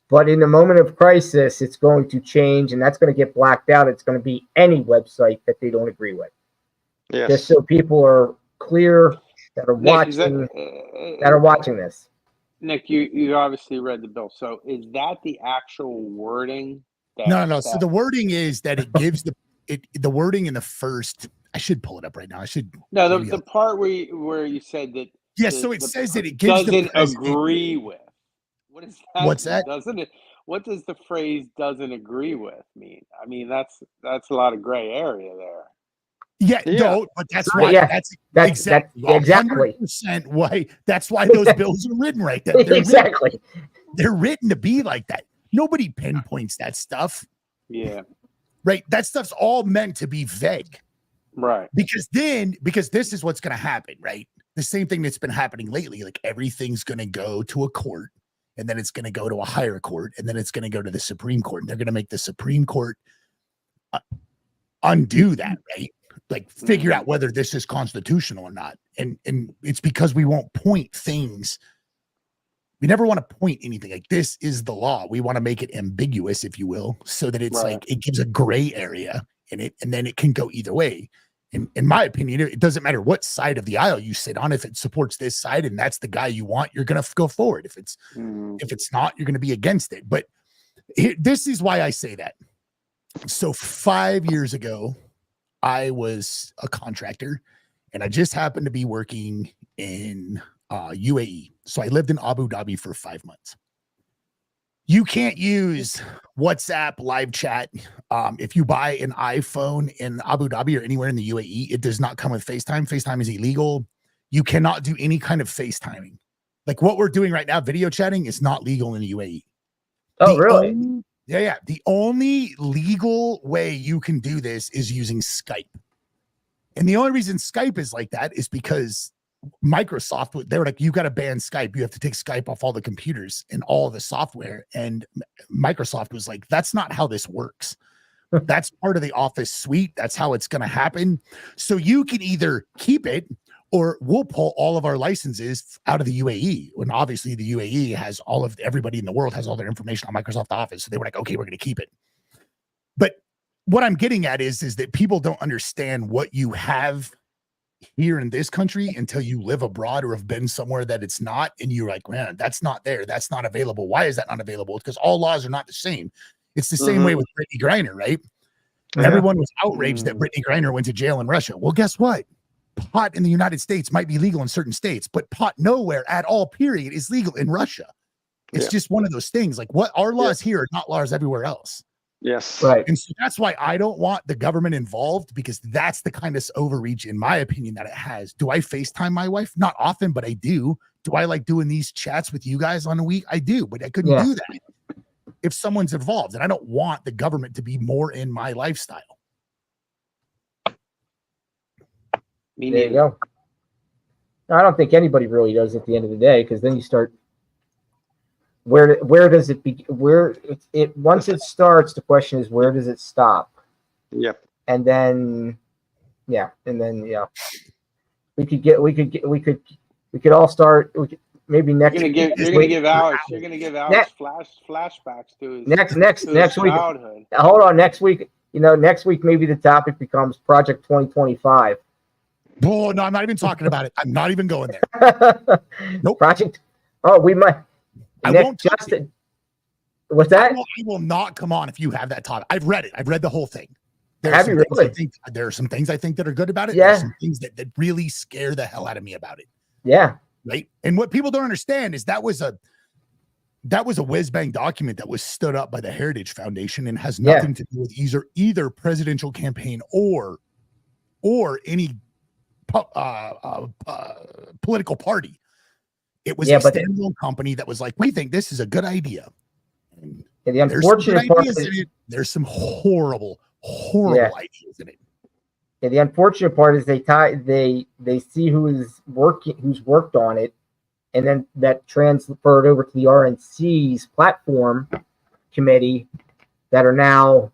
Speaker 2: but in the moment of crisis it's going to change and that's going to get blacked out. It's going to be any website that they don't agree with.
Speaker 5: Yes.
Speaker 2: Just so people are clear that are watching this.
Speaker 7: Nick, you obviously read the bill. So is that the actual wording?
Speaker 4: No. So the wording is that it gives the wording in the first. I should pull it up right now.
Speaker 7: The part where you said that.
Speaker 4: Yes. So it says that it gives
Speaker 7: doesn't agree with. What is that?
Speaker 4: What's that?
Speaker 7: Doesn't it? What does the phrase "doesn't agree with" mean? I mean, that's a lot of gray area there.
Speaker 4: Yeah. No, but that's why.
Speaker 2: Yeah.
Speaker 4: That's exactly 100% why. That's why those bills are written right there. They're written to be like that. Nobody pinpoints that stuff.
Speaker 7: Yeah.
Speaker 4: Right. That stuff's all meant to be vague.
Speaker 7: Right.
Speaker 4: Because this is what's going to happen, right? The same thing that's been happening lately. Like everything's going to go to a court and then it's going to go to a higher court and then it's going to go to the Supreme Court. And they're going to make the Supreme Court undo that, right? Like figure out whether this is constitutional or not. And it's because we won't point things. We never want to point anything like this is the law. We want to make it ambiguous, if you will, so that it's like it gives a gray area in it, and then it can go either way. In my opinion, it doesn't matter what side of the aisle you sit on. If it supports this side and that's the guy you want, you're going to go forward. If it's not, you're going to be against it. But this is why I say that. So 5 years ago, I was a contractor and I just happened to be working in UAE. So I lived in Abu Dhabi for 5 months. You can't use WhatsApp live chat. If you buy an iPhone in Abu Dhabi or anywhere in the UAE, it does not come with FaceTime. FaceTime is illegal. You cannot do any kind of FaceTiming. Like what we're doing right now, video chatting is not legal in the UAE.
Speaker 2: Oh, really?
Speaker 4: Yeah. The only legal way you can do this is using Skype. And the only reason Skype is like that is because Microsoft, they were like, you got to ban Skype. You have to take Skype off all the computers and all the software. And Microsoft was like, that's not how this works. That's part of the Office suite. That's how it's going to happen. So you can either keep it or we'll pull all of our licenses out of the UAE. When obviously the UAE has everybody in the world has all their information on Microsoft Office. So they were like, okay, we're going to keep it. But what I'm getting at is that people don't understand what you have here in this country until you live abroad or have been somewhere that it's not. And you're like, man, that's not there. That's not available. Why is that not available? Because all laws are not the same. It's the same way with Brittany Griner, right? Everyone was outraged that Brittany Griner went to jail in Russia. Well, guess what? Pot in the United States might be legal in certain states, but pot nowhere at all, period, is legal in Russia. It's just one of those things. Like what our laws here are not laws everywhere else.
Speaker 5: Yes.
Speaker 2: Right.
Speaker 4: And so that's why I don't want the government involved, because that's the kind of overreach, in my opinion, that it has. Do I FaceTime my wife? Not often, but I do. Do I like doing these chats with you guys on a week? I do, but I couldn't do that if someone's involved. And I don't want the government to be more in my lifestyle.
Speaker 2: There you go. No, I don't think anybody really does at the end of the day, because then you start. Where does it be? Once it starts, the question is, where does it stop?
Speaker 5: Yep.
Speaker 2: And then we could all start. Maybe next.
Speaker 7: You're gonna give Alex flashbacks to his
Speaker 2: next week.
Speaker 7: childhood.
Speaker 2: Hold on, next week. Next week maybe the topic becomes Project 2025.
Speaker 4: Oh no, I'm not even talking about it. I'm not even going there. Nope.
Speaker 2: Project. Oh, we might.
Speaker 4: I won't.
Speaker 2: Justin. What's that?
Speaker 4: I will not come on if you have that topic. I've read it. I've read the whole thing. There are some things I think that are good about it.
Speaker 2: Yeah.
Speaker 4: There's some things that really scare the hell out of me about it.
Speaker 2: Yeah.
Speaker 4: Right. And what people don't understand is that was a whiz bang document that was stood up by the Heritage Foundation and has nothing to do with either presidential campaign or any political party. It was a standalone company that was like, we think this is a good idea.
Speaker 2: And the unfortunate part is
Speaker 4: there's some horrible ideas in it.
Speaker 2: Yeah, the unfortunate part is they see who's worked on it, and then that transferred over to the RNC's platform committee that are now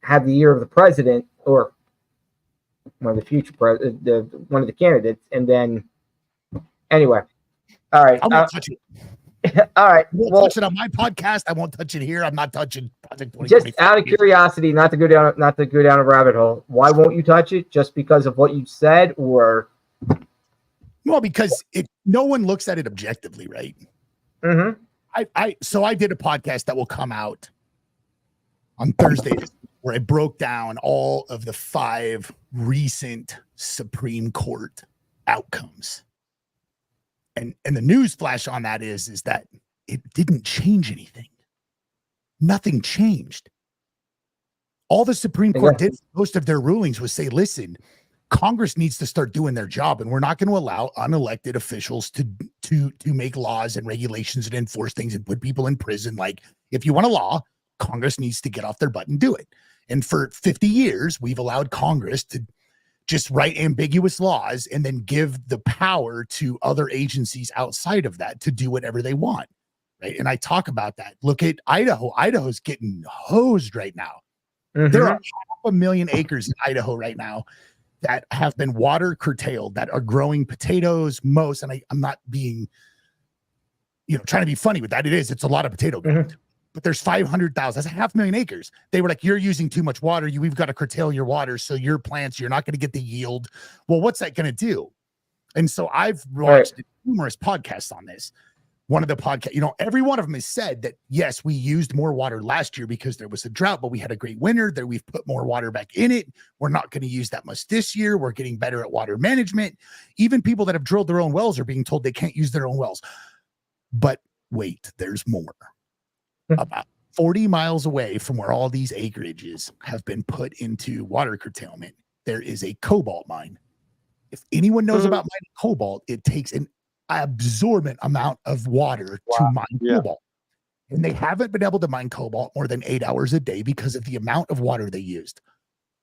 Speaker 2: have the ear of the president or one of the future one of the candidates, and then anyway, all right.
Speaker 4: I won't touch it.
Speaker 2: All right.
Speaker 4: I won't touch it on my podcast. I won't touch it here. I'm not touching Project 2025.
Speaker 2: Just out of curiosity, not to go down a rabbit hole. Why won't you touch it? Just because of what you said, or?
Speaker 4: Well, because no one looks at it objectively, right?
Speaker 2: Mm-hmm.
Speaker 4: I did a podcast that will come out on Thursday where I broke down all of the 5 recent Supreme Court outcomes. And the news flash on that is that it didn't change anything. Nothing changed. All the Supreme Court did, most of their rulings was say, listen, Congress needs to start doing their job, and we're not going to allow unelected officials to make laws and regulations and enforce things and put people in prison. Like, if you want a law, Congress needs to get off their butt and do it. And for 50 years, we've allowed Congress to just write ambiguous laws and then give the power to other agencies outside of that to do whatever they want, right? And I talk about that. Look at Idaho. Idaho's getting hosed right now.
Speaker 2: Mm-hmm.
Speaker 4: There are 500,000 acres in Idaho right now that have been water curtailed, that are growing potatoes, and I'm not being, trying to be funny with that. It's a lot of potato growth. Mm-hmm. But there's 500,000. That's 500,000 acres. They were like, you're using too much water. We've got to curtail your water. So your plants, you're not going to get the yield. Well, what's that going to do? And so I've watched numerous podcasts on this. One of the podcasts, every one of them has said that, yes, we used more water last year because there was a drought, but we had a great winter there. We've put more water back in it. We're not going to use that much this year. We're getting better at water management. Even people that have drilled their own wells are being told they can't use their own wells. But wait, there's more. About 40 miles away from where all these acreages have been put into water curtailment, there is a cobalt mine. If anyone knows about mining cobalt, it takes an absorbent amount of water to mine cobalt. And they haven't been able to mine cobalt more than 8 hours a day because of the amount of water they used.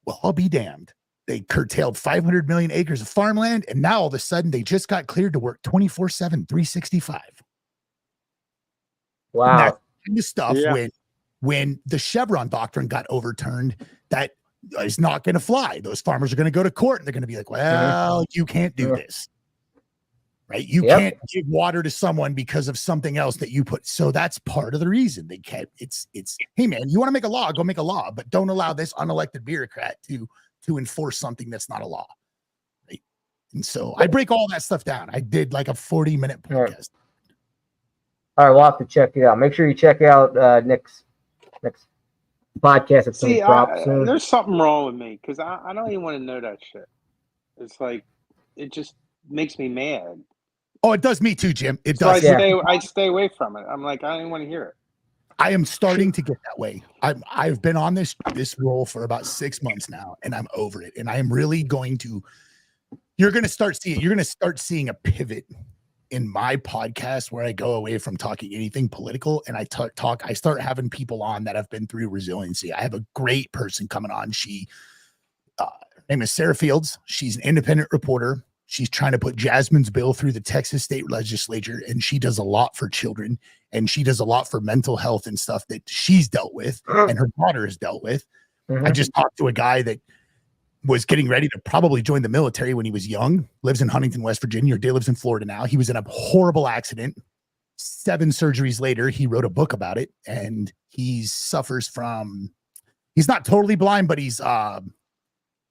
Speaker 4: Well, I'll be damned. They curtailed 500 million acres of farmland, and now all of a sudden they just got cleared to work 24/7, 365.
Speaker 2: Wow.
Speaker 4: Kind of stuff when the Chevron doctrine got overturned, that is not going to fly. Those farmers are going to go to court and they're going to be like, well, you can't do this, right? You can't give water to someone because of something else that you put. So that's part of the reason they can't. It's hey man, you want to make a law, go make a law, but don't allow this unelected bureaucrat to enforce something that's not a law, right? And so I break all that stuff down. I did like a 40-minute podcast.
Speaker 2: All right, we'll have to check it out. Make sure you check out next podcast. It's
Speaker 7: See, there's something wrong with me because I don't even want to know that shit. It's like, it just makes me mad.
Speaker 4: Oh, it does me too, Jim. It
Speaker 7: So
Speaker 4: does.
Speaker 7: I stay away from it. I'm like, I don't even want to hear it.
Speaker 4: I am starting to get that way. I've been on this role for about 6 months now, and I'm over it. And I am really going to. You're going to start seeing a pivot in my podcast where I go away from talking anything political and I start having people on that have been through resiliency. I have a great person coming on. Her name is Sarah Fields. She's an independent reporter. She's trying to put Jasmine's bill through the Texas state legislature, and she does a lot for children, and she does a lot for mental health and stuff that she's dealt with and her daughter has dealt with. Mm-hmm. I just talked to a guy that was getting ready to probably join the military when he was young, lives in Huntington, West Virginia, or lives in Florida now. He was in a horrible accident. 7 surgeries later, he wrote a book about it, and he's not totally blind, but he's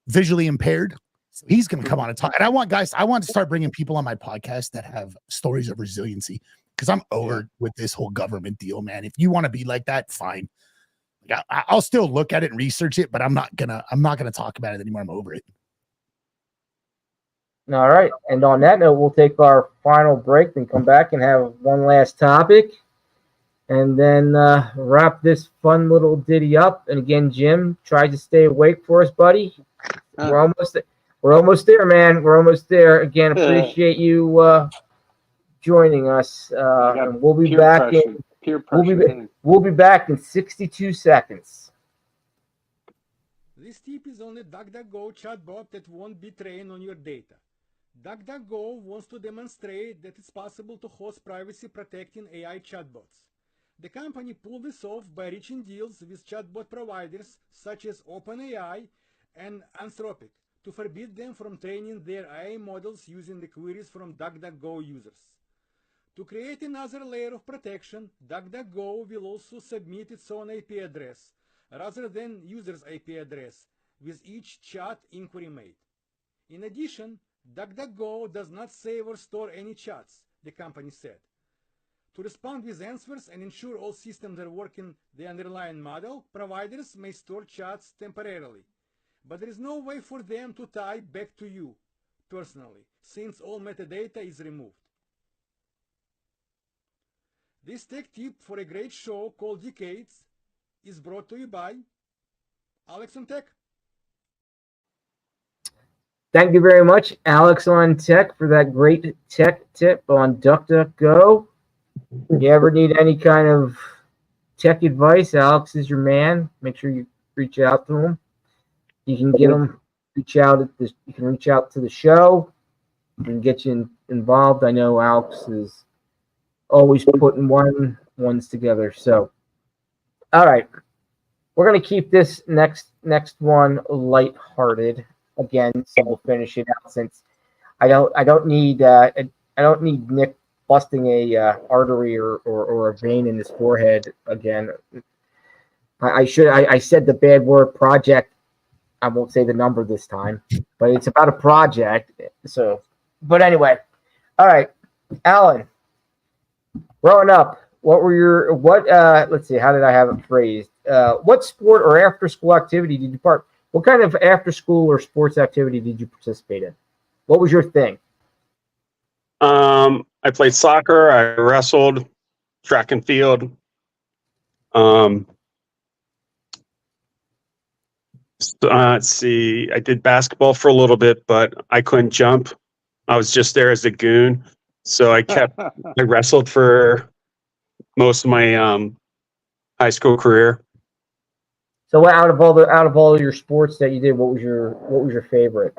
Speaker 4: visually impaired. So he's going to come on and talk. And I want to start bringing people on my podcast that have stories of resiliency, because I'm over with this whole government deal, man. If you want to be like that, fine. I'll still look at it and research it, but I'm not gonna talk about it anymore. I'm over it.
Speaker 2: All right. And on that note, we'll take our final break and come back and have one last topic, and then wrap this fun little ditty up. And again, Jim, try to stay awake for us, buddy. We're almost there, man. We're almost there. Again, appreciate you joining us. And we'll be back in we'll be back in 62 seconds.
Speaker 10: This tip is on a DuckDuckGo chatbot that won't be trained on your data. DuckDuckGo wants to demonstrate that it's possible to host privacy-protecting AI chatbots. The company pulled this off by reaching deals with chatbot providers such as OpenAI and Anthropic to forbid them from training their AI models using the queries from DuckDuckGo users. To create another layer of protection, DuckDuckGo will also submit its own IP address rather than user's IP address with each chat inquiry made. In addition, DuckDuckGo does not save or store any chats, the company said. To respond with answers and ensure all systems are working the underlying model, providers may store chats temporarily. But there is no way for them to tie back to you personally, since all metadata is removed. This tech tip for a great show called Decades is brought to you by Alex on Tech.
Speaker 2: Thank you very much, Alex on Tech, for that great tech tip on DuckDuckGo. If you ever need any kind of tech advice, Alex is your man. Make sure you reach out to him. You can get him. You can reach out to the show. We can get you involved. I know Alex is always putting ones together. So, all right, we're gonna keep this next one lighthearted again. So we'll finish it out since I don't need Nick busting a artery or a vein in his forehead again. I said the bad word project. I won't say the number this time, but it's about a project. So, but anyway, all right, Alan. Growing up, let's see, how did I have it phrased? What sport or after school activity did you what kind of after school or sports activity did you participate in? What was your thing?
Speaker 3: I played soccer, I wrestled, track and field. Let's see, I did basketball for a little bit, but I couldn't jump. I was just there as a goon. So I wrestled for most of my high school career.
Speaker 2: So out of all your sports that you did, what was your favorite?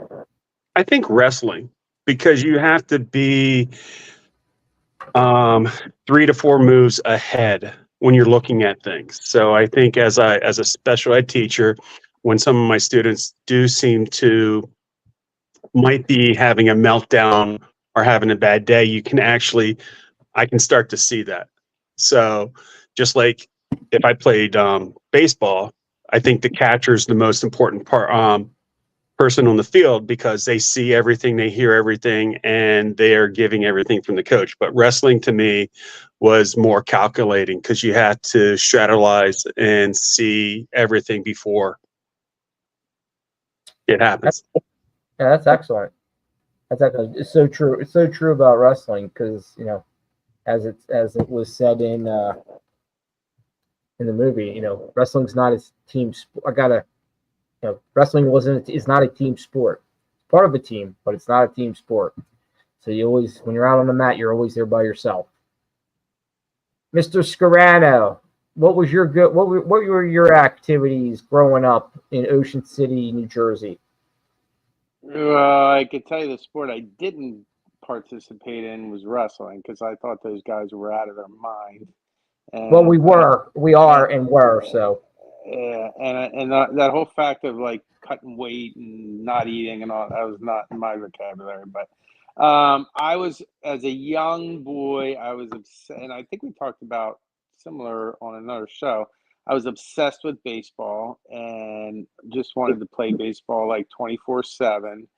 Speaker 3: I think wrestling, because you have to be 3 to 4 moves ahead when you're looking at things. So I think as a special ed teacher, when some of my students do seem to might be having a meltdown or having a bad day, I can start to see that. So just like if I played baseball, I think the catcher is the most important person on the field, because they see everything, they hear everything, and they are giving everything from the coach. But wrestling to me was more calculating, because you had to strategize and see everything before it happens.
Speaker 2: Yeah, that's excellent. That's excellent. It's so true. It's so true about wrestling, because as it was said in the movie, wrestling's not a team sport. Wrestling is not a team sport. It's part of a team, but it's not a team sport. So when you're out on the mat, you're always there by yourself. Mr. Scarano, what were your activities growing up in Ocean City, New Jersey?
Speaker 7: I could tell you the sport I didn't participate in was wrestling, because I thought those guys were out of their mind. And,
Speaker 2: well, we were. So
Speaker 7: yeah, and that whole fact of like cutting weight and not eating and all, that was not in my vocabulary. But I was, as a young boy, I was obsessed, and I think we talked about similar on another show. I was obsessed with baseball and just wanted to play baseball like 24/7.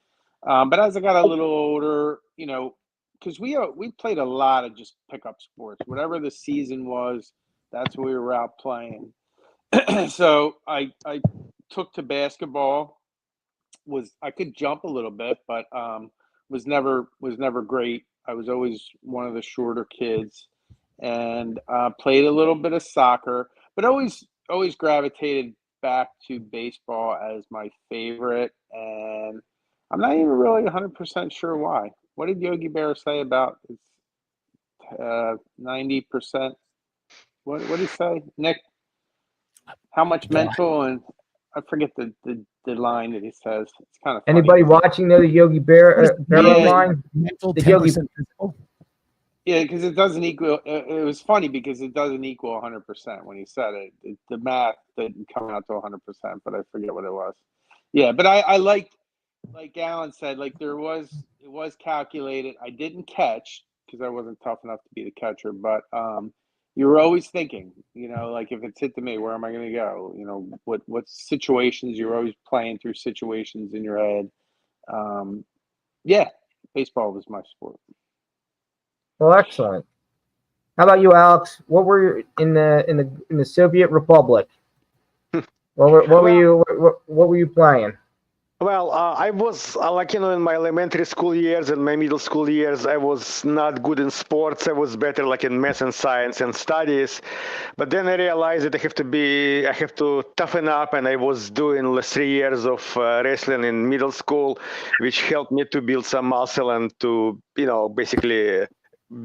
Speaker 7: But as I got a little older, because we played a lot of just pickup sports. Whatever the season was, that's what we were out playing. So I took to basketball. I could jump a little bit, but was never great. I was always one of the shorter kids, and played a little bit of soccer, but always gravitated back to baseball as my favorite. And I'm not even really 100% sure why. What did Yogi Berra say about 90%. What did he say, Nick? How much mental? And I forget the line that he says. It's kind of funny.
Speaker 2: Anybody watching the Yogi Berra line?
Speaker 11: Mental,
Speaker 2: The Yogi
Speaker 11: 10% physical.
Speaker 7: Yeah, because it doesn't equal. It was funny because it doesn't equal 100% when he said it. The math didn't come out to 100%, but I forget what it was. Yeah, but I liked, like Alan said, like it was calculated. I didn't catch because I wasn't tough enough to be the catcher, but you were always thinking, like if it's hit to me, where am I going to go? What situations, you're always playing through situations in your head. Yeah, baseball was my sport.
Speaker 2: Well, excellent. How about you, Alex? What were you in the Soviet Republic? What were you playing?
Speaker 5: Well, I was in my elementary school years and my middle school years, I was not good in sports. I was better like in math and science and studies. But then I realized that I have to toughen up, and I was doing 3 years of wrestling in middle school, which helped me to build some muscle and to, basically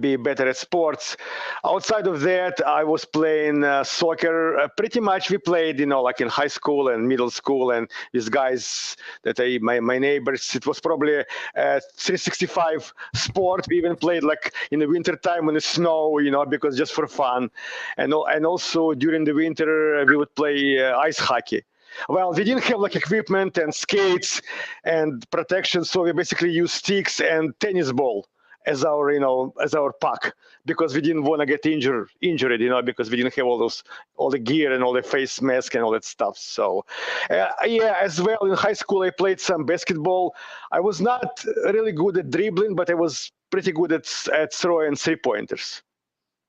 Speaker 5: be better at sports. Outside of that, I was playing soccer. Pretty much we played, like in high school and middle school, and these guys that my neighbors, it was probably a 365 sport. We even played like in the winter time in the snow, because just for fun. And also during the winter, we would play ice hockey. Well, we didn't have like equipment and skates and protection, so we basically used sticks and tennis ball as our puck, because we didn't want to get injured, because we didn't have all the gear and all the face mask and all that stuff. So, as well in high school, I played some basketball. I was not really good at dribbling, but I was pretty good at throwing 3-pointers.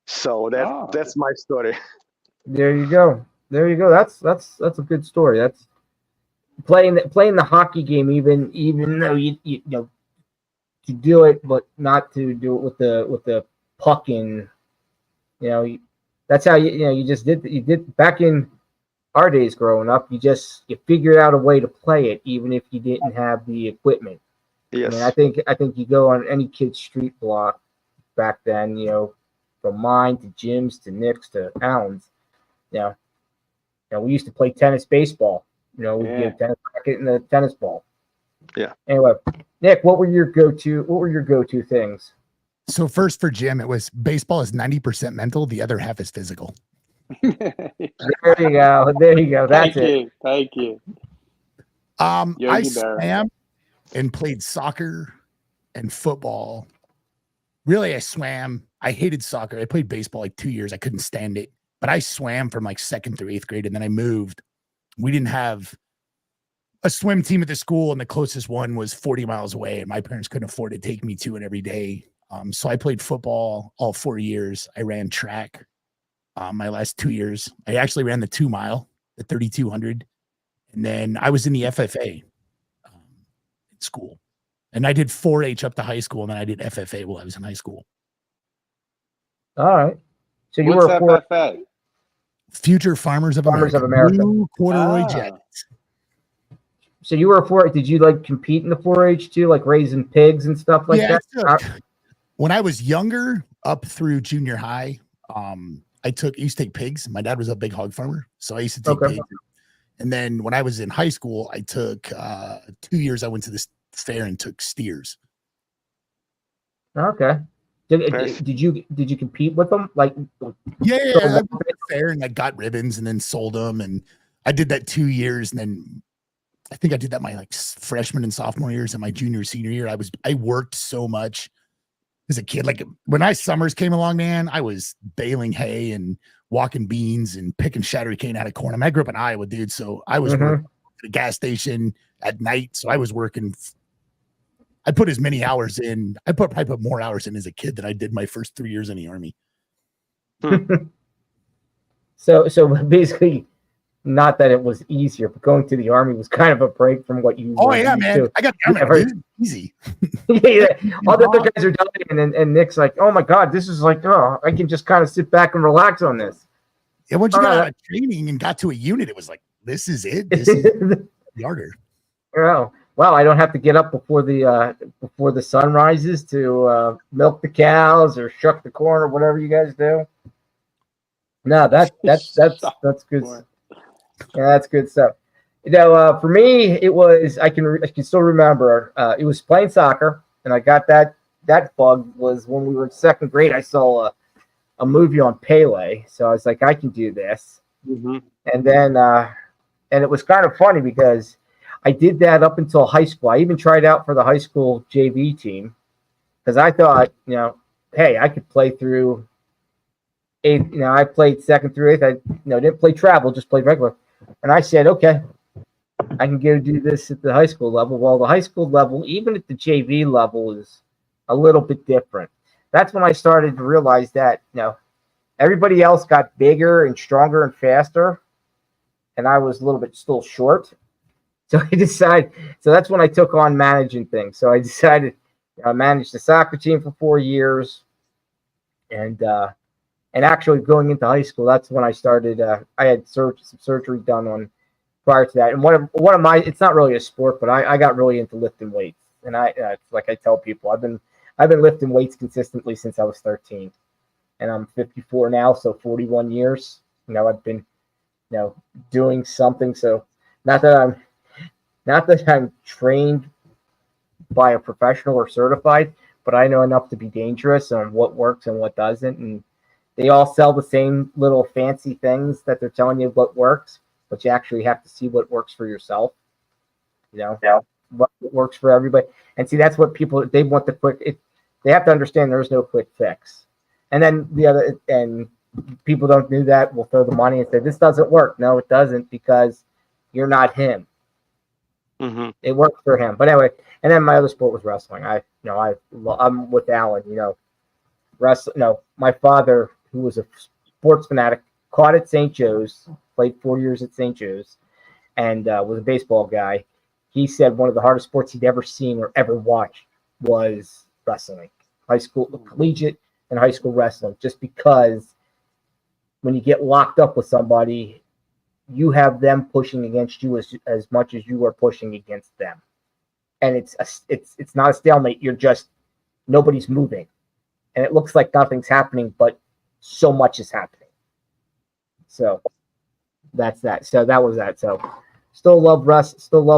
Speaker 5: So that's my story.
Speaker 2: There you go. That's a good story. That's playing the hockey game, even though you to do it, but not to do it with the puck in. That's how you just did. You did back in our days growing up. You figured out a way to play it, even if you didn't have the equipment.
Speaker 5: Yes.
Speaker 2: I think you go on any kid's street block back then. From mine to Jim's to Nick's to Alan's. We used to play tennis, baseball. We'd get a tennis racket and a tennis ball.
Speaker 5: Yeah.
Speaker 2: Anyway, Nick, what were your go-to things?
Speaker 11: So first for Jim, it was baseball is 90% mental. The other half is physical.
Speaker 2: There you go. That's it.
Speaker 7: Thank you.
Speaker 11: I swam and played soccer and football. Really, I swam. I hated soccer. I played baseball like 2 years. I couldn't stand it. But I swam from like 2nd through 8th grade, and then I moved. We didn't have a swim team at the school, and the closest one was 40 miles away, and my parents couldn't afford to take me to it every day. So I played football all 4 years. I ran track my last 2 years. I actually ran the 2 mile, the 3,200. And then I was in the FFA in school. And I did 4-H up to high school, and then I did FFA while I was in high school.
Speaker 2: All right. So you
Speaker 7: What's
Speaker 2: were
Speaker 7: FFA?
Speaker 11: Future Farmers of America. Blue corduroy jackets.
Speaker 2: So you were did you like compete in the 4-H too, like raising pigs and stuff like that?
Speaker 11: When I was younger, up through junior high, I used to take pigs. My dad was a big hog farmer, so I used to take pigs. And then when I was in high school, I took 2 years. I went to this fair and took steers.
Speaker 2: Okay. Did you compete with them? Like,
Speaker 11: yeah, I went to the fair and I got ribbons and then sold them, and I did that 2 years, and then I think I did that my like freshman and sophomore years, and my junior senior year. I worked so much as a kid. Like when summers came along, man, I was baling hay and walking beans and picking shattery cane out of corn. I mean, I grew up in Iowa, dude. So I was working at a gas station at night. So I was working. I put as many hours in. I probably put more hours in as a kid than I did my first 3 years in the Army.
Speaker 2: So basically, not that it was easier, but going to the Army was kind of a break from what you.
Speaker 11: Oh yeah, man!
Speaker 2: To.
Speaker 11: I got the Army. Easy.
Speaker 2: All the other guys are dying, and Nick's like, "Oh my god, this is like, I can just kind of sit back and relax on this."
Speaker 11: Yeah, once you got out of training and got to a unit, it was like, "This is it. This is the harder."
Speaker 2: Oh, wow, I don't have to get up before the sun rises to milk the cows or shuck the corn or whatever you guys do. No, that's good. Yeah, that's good stuff. For me, it was I can still remember. It was playing soccer, and I got that bug was when we were in second grade. I saw a movie on Pele, so I was like, I can do this.
Speaker 3: Mm-hmm.
Speaker 2: And then and it was kind of funny because I did that up until high school. I even tried out for the high school JV team because I thought, hey, I could play through eighth. I played second through eighth. I didn't play travel, just played regular. And I said, okay, I can go do this at the high school level. Well, the high school level, even at the JV level, is a little bit different. That's when I started to realize that, everybody else got bigger and stronger and faster, and I was a little bit still short. So I decided. So that's when I took on managing things. So I decided I managed the soccer team for 4 years, and actually going into high school, that's when I started. I had some surgery done on prior to that, and one of my. It's not really a sport, but I got really into lifting weights, and it's like I tell people, I've been lifting weights consistently since I was 13, and I'm 54 now, so 41 years. I've been, doing something. So not that I'm trained by a professional or certified, but I know enough to be dangerous on what works and what doesn't. And they all sell the same little fancy things that they're telling you what works, but you actually have to see what works for yourself. What works for everybody. And see, that's what they want the quick. They have to understand there's no quick fix. And then people don't do that. Will throw the money and say, this doesn't work. No, it doesn't, because you're not him.
Speaker 3: Mm-hmm.
Speaker 2: It worked for him. But anyway, and then my other sport was wrestling. I'm with Alan, my father, who was a sports fanatic, caught at St. Joe's, played 4 years at St. Joe's, and was a baseball guy. He said one of the hardest sports he'd ever seen or ever watched was wrestling, high school, collegiate and high school wrestling, just because when you get locked up with somebody, you have them pushing against you as much as you are pushing against them. And it's not a stalemate. You're just, nobody's moving. And it looks like nothing's happening, but so much is happening. So that's that. So that was that. So still love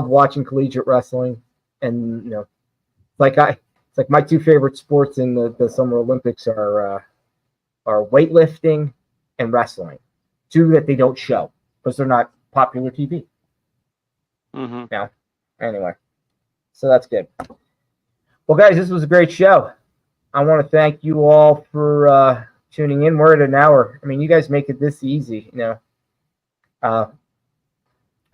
Speaker 2: watching collegiate wrestling. And, it's like my two favorite sports in the Summer Olympics are weightlifting and wrestling. Two that they don't show because they're not popular TV.
Speaker 3: Mm-hmm.
Speaker 2: Yeah. Anyway, so that's good. Well, guys, this was a great show. I want to thank you all for tuning in. We're at an hour. I mean, you guys make it this easy.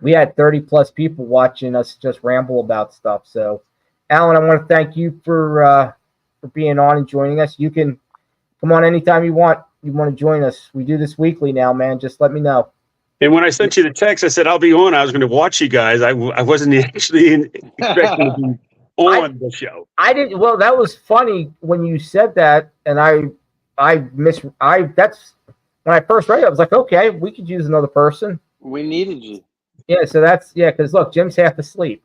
Speaker 2: We had 30 plus people watching us just ramble about stuff. So, Alan, I want to thank you for being on and joining us. You can come on anytime you want. You want to join us. We do this weekly now, man. Just let me know.
Speaker 3: And when I sent you the text, I said, I'll be on. I was going to watch you guys. I wasn't actually expecting to be on the show.
Speaker 2: I didn't. Well, that was funny when you said that. And that's when I first read it. I was like, okay, we could use another person.
Speaker 7: We needed you.
Speaker 2: Yeah. So because look, Jim's half asleep.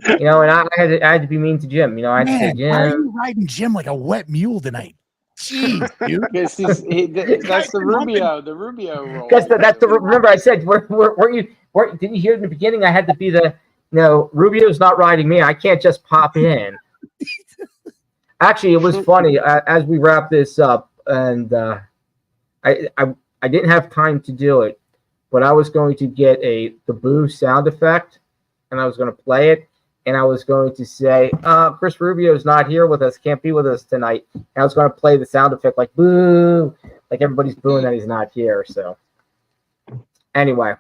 Speaker 2: And I had to be mean to Jim. I had to say, Jim,
Speaker 11: why are you riding Jim like a wet mule tonight? Jeez, dude.
Speaker 7: That's the Rubio role.
Speaker 2: Because remember I said, didn't you hear in the beginning? I had to be Rubio's not riding me. I can't just pop in. Actually, it was funny as we wrap this up, and I didn't have time to do it, but I was going to get the boo sound effect, and I was going to play it. And I was going to say, Chris Rubio's not here with us, can't be with us tonight. And I was going to play the sound effect like boo, like everybody's booing that he's not here. So anyway,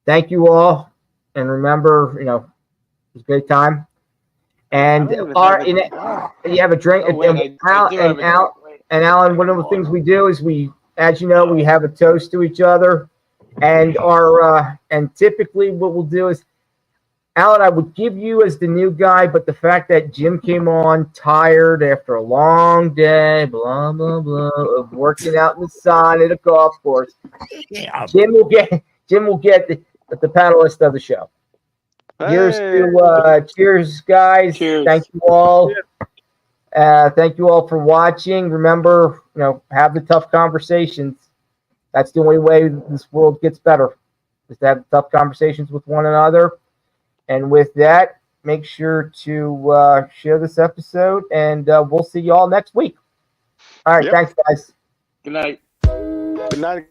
Speaker 2: thank you all. And remember, it was a great time. And you have a drink. And Alan, one of the things we do is we have a toast to each other. And and typically what we'll do is, Alan, I would give you as the new guy, but the fact that Jim came on tired after a long day, blah, blah, blah, of working out in the sun at a golf course, Jim will get the panelist of the show. Here's to cheers, guys.
Speaker 7: Cheers.
Speaker 2: Thank you all. Thank you all for watching. Remember, have the tough conversations. That's the only way this world gets better, is to have tough conversations with one another. And with that, make sure to share this episode, and we'll see you all next week. All right, Thanks, guys.
Speaker 7: Good night.
Speaker 5: Good night.